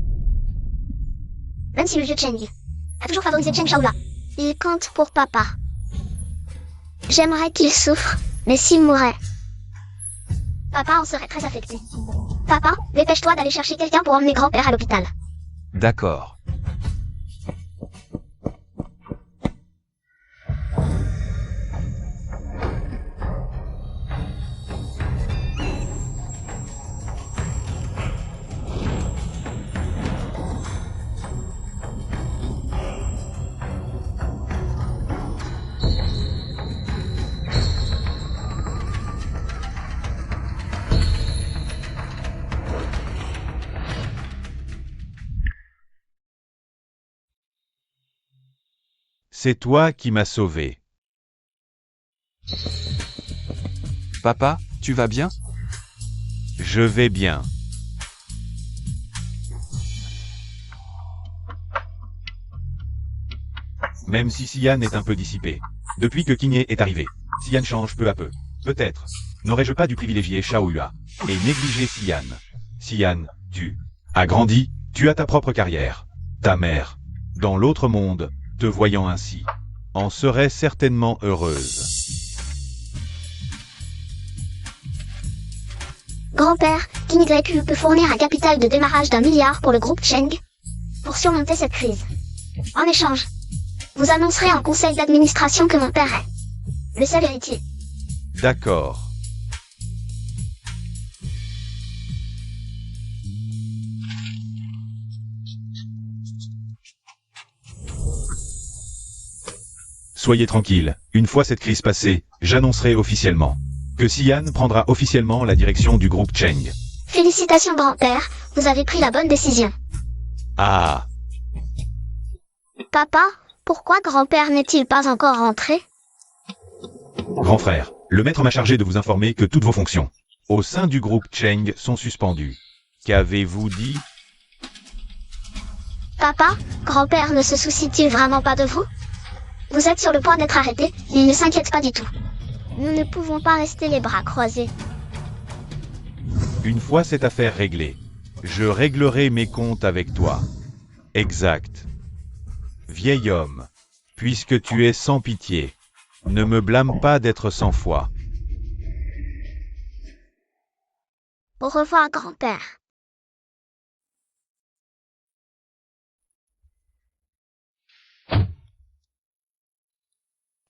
Même si le vieux Cheng a toujours favorisé Cheng Shaola, il compte pour papa. J'aimerais qu'il souffre, mais s'il mourait, papa en serait très affecté. Papa, dépêche-toi d'aller chercher quelqu'un pour emmener grand-père à l'hôpital. D'accord. c'est toi qui m'as sauvé. Papa, tu vas bien? Je vais bien. Même si Xian est un peu dissipé. Depuis que Qingye est arrivé, Xian change peu à peu. Peut-être n'aurais-je pas dû privilégier Shaoyua et négliger Xian. Xian, tu as grandi, tu as ta propre carrière. Ta mère, dans l'autre monde, te voyant ainsi, en serait certainement heureuse. Grand-père, Qingye peut fournir un capital de démarrage d'1 milliard pour le groupe Cheng pour surmonter cette crise. En échange, vous annoncerez en conseil d'administration que mon père est le seul héritier. D'accord. Soyez tranquille, une fois cette crise passée, j'annoncerai officiellement que Xian prendra officiellement la direction du groupe Cheng. Félicitations grand-père, vous avez pris la bonne décision. Ah, Papa, pourquoi grand-père n'est-il pas encore rentré? grand frère, le maître m'a chargé de vous informer que toutes vos fonctions au sein du groupe Cheng sont suspendues. Qu'avez-vous dit? Papa, grand-père ne se soucie-t-il vraiment pas de vous? Vous êtes sur le point d'être arrêté, il ne s'inquiète pas du tout. Nous ne pouvons pas rester les bras croisés. Une fois cette affaire réglée, je réglerai mes comptes avec toi. Exact. Vieil homme, puisque tu es sans pitié, ne me blâme pas d'être sans foi. Au revoir, grand-père.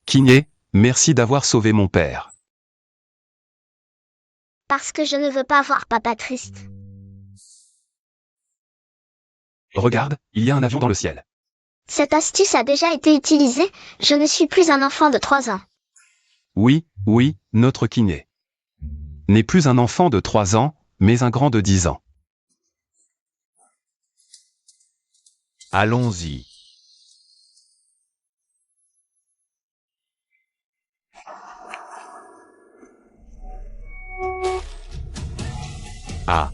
Kiné, merci d'avoir sauvé mon père. Parce que je ne veux pas voir papa triste. Regarde, il y a un avion dans le ciel. Cette astuce a déjà été utilisée, je ne suis plus un enfant de 3 ans. Oui, notre Kiné. N'est plus un enfant de 3 ans, mais un grand de 10 ans. Allons-y. Ah.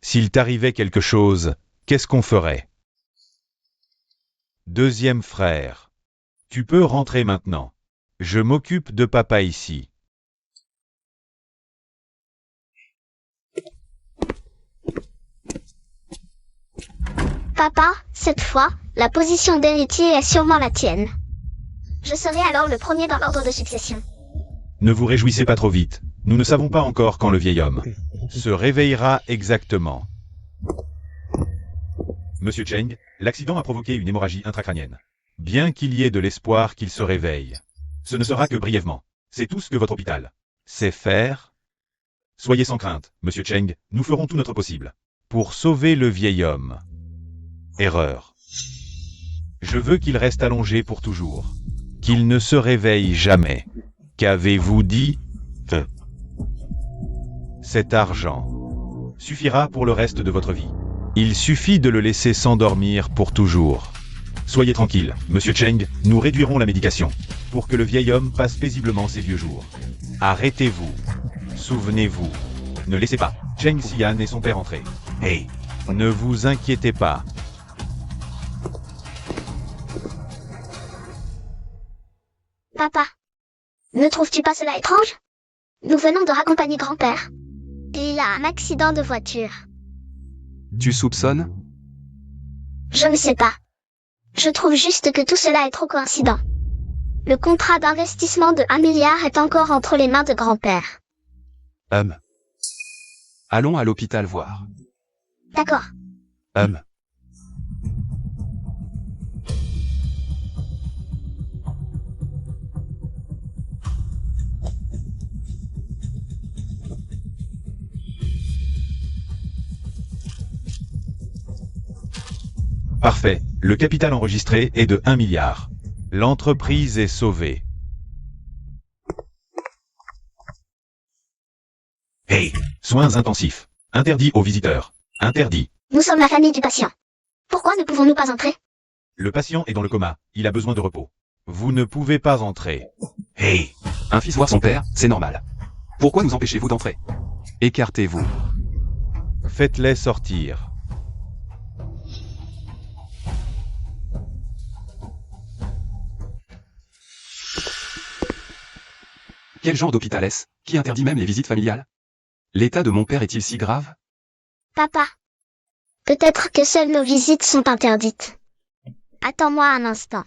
S'il t'arrivait quelque chose, qu'est-ce qu'on ferait? Deuxième frère. Tu peux rentrer maintenant. Je m'occupe de papa ici. Papa, cette fois, la position d'héritier est sûrement la tienne. Je serai alors le premier dans l'ordre de succession. Ne vous réjouissez pas trop vite. Nous ne savons pas encore quand le vieil homme se réveillera exactement. Monsieur Cheng, l'accident a provoqué une hémorragie intracrânienne. Bien qu'il y ait de l'espoir qu'il se réveille, ce ne sera que brièvement. C'est tout ce que votre hôpital sait faire. Soyez sans crainte, Monsieur Cheng, nous ferons tout notre possible pour sauver le vieil homme. Erreur. Je veux qu'il reste allongé pour toujours. Qu'il ne se réveille jamais. Qu'avez-vous dit? Cet argent suffira pour le reste de votre vie. Il suffit de le laisser s'endormir pour toujours. Soyez tranquille, Monsieur Cheng, nous réduirons la médication pour que le vieil homme passe paisiblement ses vieux jours. Arrêtez-vous. Souvenez-vous. Ne laissez pas Cheng Xian et son père entrer. Hey, ne vous inquiétez pas. Papa, ne trouves-tu pas cela étrange? Nous venons de raccompagner grand-père. Il a un accident de voiture. Tu soupçonnes? Je ne sais pas. Je trouve juste que tout cela est trop coïncident. Le contrat d'investissement de 1 milliard est encore entre les mains de grand-père. Allons à l'hôpital voir. D'accord. Parfait, le capital enregistré est de 1 milliard. L'entreprise est sauvée. Hey, soins intensifs. Interdit aux visiteurs. Interdit. Nous sommes la famille du patient. Pourquoi ne pouvons-nous pas entrer? Le patient est dans le coma, il a besoin de repos. Vous ne pouvez pas entrer. Hey, Un fils voir son père, c'est normal. Pourquoi nous empêchez-vous d'entrer? Écartez-vous. faites-les sortir. Quel genre d'hôpital est-ce, qui interdit même les visites familiales? L'état de mon père est-il si grave? Papa. Peut-être que seules nos visites sont interdites. Attends-moi un instant.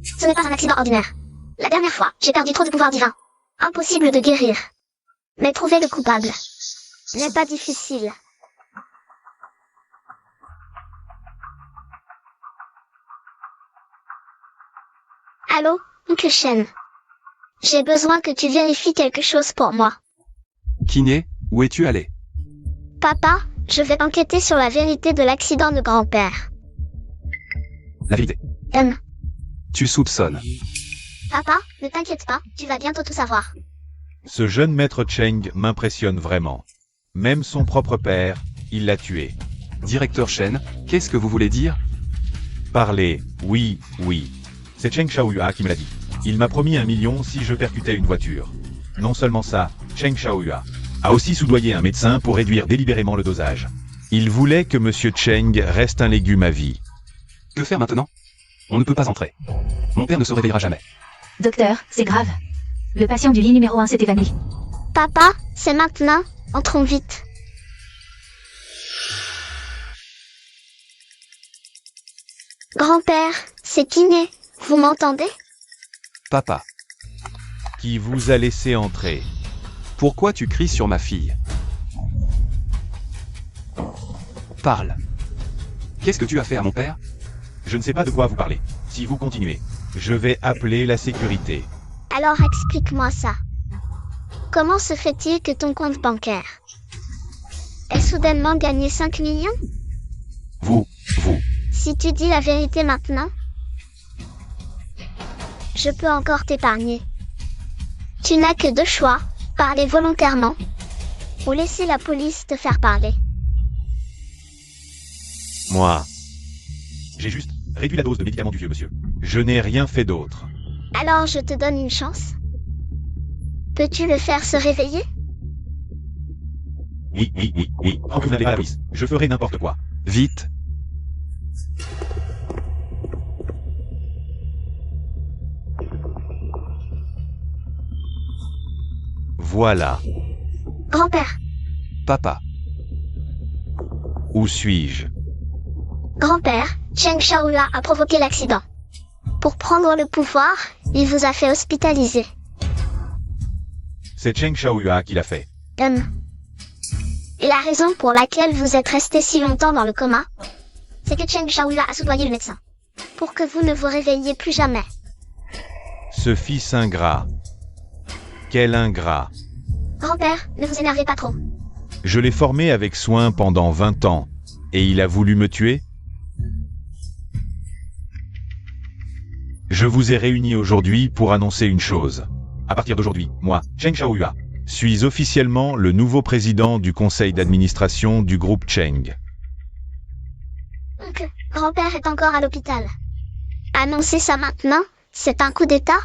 Ce n'est pas un accident ordinaire. La dernière fois, j'ai perdu trop de pouvoir divin. Impossible de guérir. Mais trouver le coupable n'est pas difficile. Allô, Oncle Shen. J'ai besoin que tu vérifies quelque chose pour moi. Kiné, où es-tu allé? Papa, je vais enquêter sur la vérité de l'accident de grand-père. La vérité. Tu soupçonnes. Papa, ne t'inquiète pas, tu vas bientôt tout savoir. Ce jeune maître Cheng m'impressionne vraiment. Même son propre père, il l'a tué. Directeur Shen, qu'est-ce que vous voulez dire? Parler, oui. C'est Cheng Xiaoyua qui me l'a dit. Il m'a promis 1 million si je percutais une voiture. Non seulement ça, Cheng Xiaoyua a aussi soudoyé un médecin pour réduire délibérément le dosage. Il voulait que Monsieur Cheng reste un légume à vie. Que faire maintenant? On ne peut pas entrer. Mon père ne se réveillera jamais. Docteur, c'est grave. Le patient du lit numéro 1 s'est évanoui. Papa, c'est maintenant. Entrons vite. Grand-père, c'est Kiné. Vous m'entendez? Papa, Qui vous a laissé entrer? pourquoi tu cries sur ma fille? Parle. Qu'est-ce que tu as fait à mon père? Je ne sais pas de quoi vous parlez. Si vous continuez, je vais appeler la sécurité. Alors explique-moi ça. Comment se fait-il que ton compte bancaire ait soudainement gagné 5 millions? Vous. Si tu dis la vérité maintenant, je peux encore t'épargner. Tu n'as que 2 choix, parler volontairement ou laisser la police te faire parler. Moi, j'ai juste réduit la dose de médicaments du vieux monsieur. Je n'ai rien fait d'autre. Alors je te donne une chance. Peux-tu le faire se réveiller? Oui. Tant que vous n'allez pas à la police, je ferai n'importe quoi. Vite. Voilà. Grand-père, Papa. Où suis-je? grand-père, Cheng Xiaoyua a provoqué l'accident. Pour prendre le pouvoir, il vous a fait hospitaliser. C'est Cheng Xiaoyua qui l'a fait. Et la raison pour laquelle vous êtes resté si longtemps dans le coma, c'est que Cheng Xiaoyua a soudoyé le médecin. Pour que vous ne vous réveilliez plus jamais. Ce fils ingrat. Quel ingrat. Grand-père, ne vous énervez pas trop. Je l'ai formé avec soin pendant 20 ans. Et il a voulu me tuer? Je vous ai réunis aujourd'hui pour annoncer une chose. À partir d'aujourd'hui, moi, Cheng Xiaoyua, suis officiellement le nouveau président du conseil d'administration du groupe Cheng. Donc, grand-père est encore à l'hôpital. Annoncer ça maintenant, c'est un coup d'État?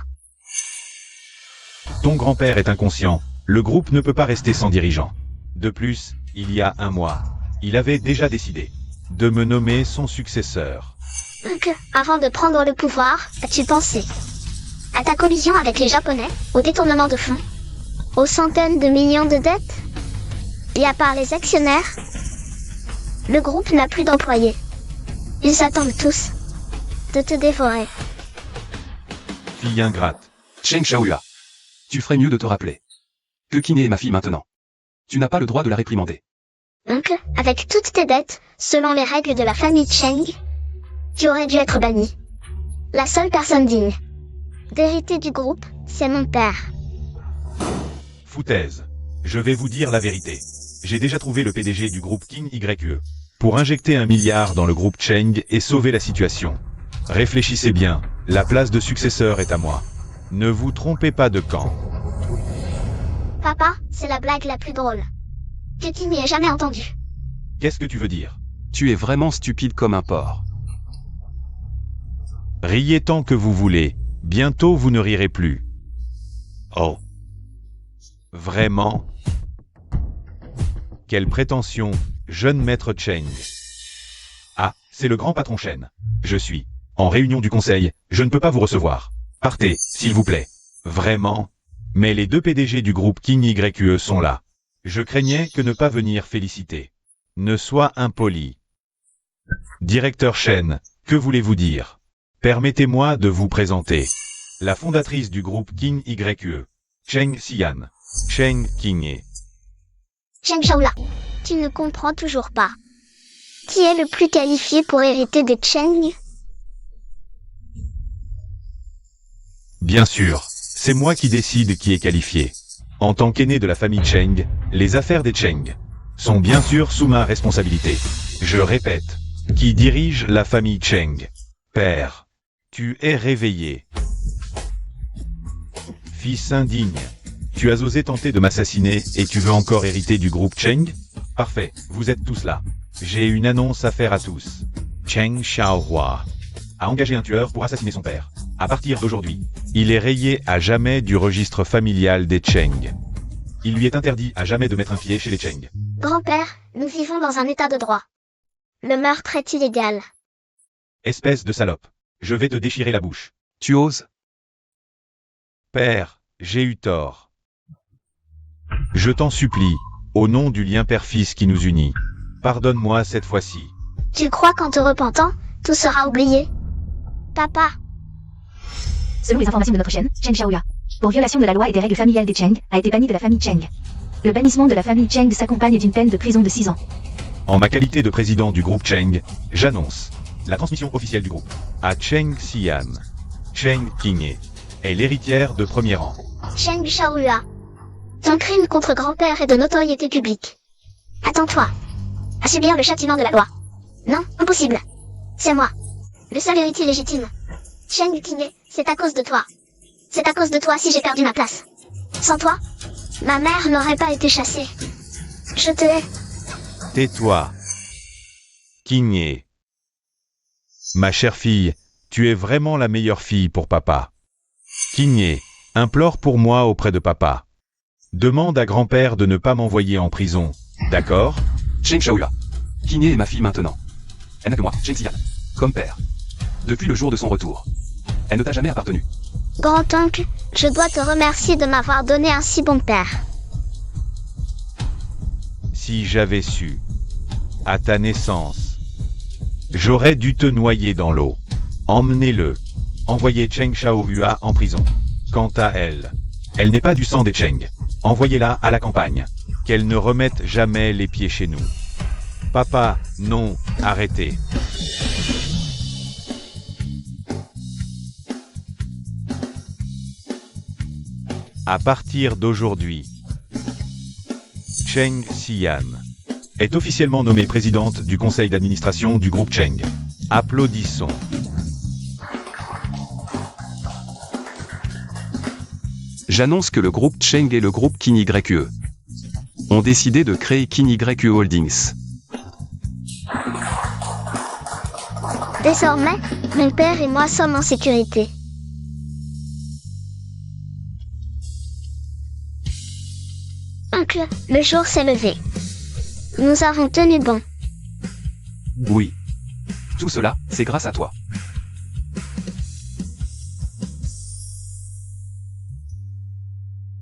Ton grand-père est inconscient. Le groupe ne peut pas rester sans dirigeant. De plus, il y a 1 mois, il avait déjà décidé de me nommer son successeur. Donc, avant de prendre le pouvoir, as-tu pensé à ta collusion avec les Japonais, au détournement de fonds, aux centaines de millions de dettes? Et à part les actionnaires, le groupe n'a plus d'employés. Ils attendent tous de te dévorer. Fille ingrate. Cheng Xiaoyua. Tu ferais mieux de te rappeler que Kiné est ma fille maintenant. Tu n'as pas le droit de la réprimander. Donc, avec toutes tes dettes, selon les règles de la famille Cheng, tu aurais dû être banni. La seule personne digne d'hériter du groupe, c'est mon père. Foutaise. Je vais vous dire la vérité. J'ai déjà trouvé le PDG du groupe King YE. Pour injecter 1 milliard dans le groupe Cheng et sauver la situation. Réfléchissez bien, la place de successeur est à moi. Ne vous trompez pas de camp. Papa, c'est la blague la plus drôle que tu n'y aies jamais entendue. Qu'est-ce que tu veux dire? Tu es vraiment stupide comme un porc. Riez tant que vous voulez. Bientôt vous ne rirez plus. Oh. Vraiment? Quelle prétention, jeune maître Cheng. Ah, c'est le grand patron Shen. Je suis en réunion du conseil, je ne peux pas vous recevoir. Partez, s'il vous plaît. Vraiment? Mais les 2 PDG du groupe King YE sont là. Je craignais que ne pas venir féliciter. Ne sois impoli. Directeur Shen, que voulez-vous dire? Permettez-moi de vous présenter la fondatrice du groupe King YE, Cheng Xian, Cheng King. Cheng Xiaoyua, tu ne comprends toujours pas. Qui est le plus qualifié pour hériter des Cheng? Bien sûr, c'est moi qui décide qui est qualifié. En tant qu'aîné de la famille Cheng, les affaires des Cheng sont bien sûr sous ma responsabilité. Je répète, qui dirige la famille Cheng? Père, tu es réveillé. Fils indigne, Tu as osé tenter de m'assassiner et tu veux encore hériter du groupe Cheng? Parfait, vous êtes tous là. J'ai une annonce à faire à tous. Cheng Xiaohua a engagé un tueur pour assassiner son père. À partir d'aujourd'hui, il est rayé à jamais du registre familial des Cheng. Il lui est interdit à jamais de mettre un pied chez les Cheng. Grand-père, nous vivons dans un état de droit. Le meurtre est illégal. Espèce de salope. Je vais te déchirer la bouche. Tu oses? Père, j'ai eu tort. Je t'en supplie, au nom du lien père-fils qui nous unit, pardonne-moi cette fois-ci. Tu crois qu'en te repentant, tout sera oublié? Papa, Selon les informations de notre chaîne, Cheng Xiaohua, pour violation de la loi et des règles familiales des Cheng, a été banni de la famille Cheng. Le bannissement de la famille Cheng s'accompagne d'une peine de prison de 6 ans. En ma qualité de président du groupe Cheng, j'annonce la transmission officielle du groupe à Cheng Xian. Cheng Qingye est l'héritière de premier rang. Cheng Xiaohua. Ton crime contre grand-père est de notoriété publique. Attends-toi à subir le châtiment de la loi. Non, impossible. C'est moi, le seul héritier légitime. Cheng Qingye, c'est à cause de toi. C'est à cause de toi si j'ai perdu ma place. Sans toi, ma mère n'aurait pas été chassée. Je te hais. Tais-toi. Qingye. Ma chère fille, tu es vraiment la meilleure fille pour papa. Qingye, implore pour moi auprès de papa. Demande à grand-père de ne pas m'envoyer en prison, d'accord? Cheng Xiaohua. Qingye est ma fille maintenant. Elle n'a que moi, Cheng Xian, comme père. Depuis le jour de son retour. Elle ne t'a jamais appartenu. Grand-oncle, je dois te remercier de m'avoir donné un si bon père. Si j'avais su, à ta naissance, j'aurais dû te noyer dans l'eau. Emmenez-le. Envoyez Cheng Xiaohua en prison. Quant à elle, elle n'est pas du sang des Cheng. Envoyez-la à la campagne. Qu'elle ne remette jamais les pieds chez nous. Papa, non, arrêtez. À partir d'aujourd'hui, Cheng Xian est officiellement nommée présidente du conseil d'administration du groupe Cheng. Applaudissons. J'annonce que le groupe Cheng et le groupe QinYe ont décidé de créer QinYe Holdings. Désormais, mon père et moi sommes en sécurité. Oncle, le jour s'est levé. Nous avons tenu bon. Oui. Tout cela, c'est grâce à toi.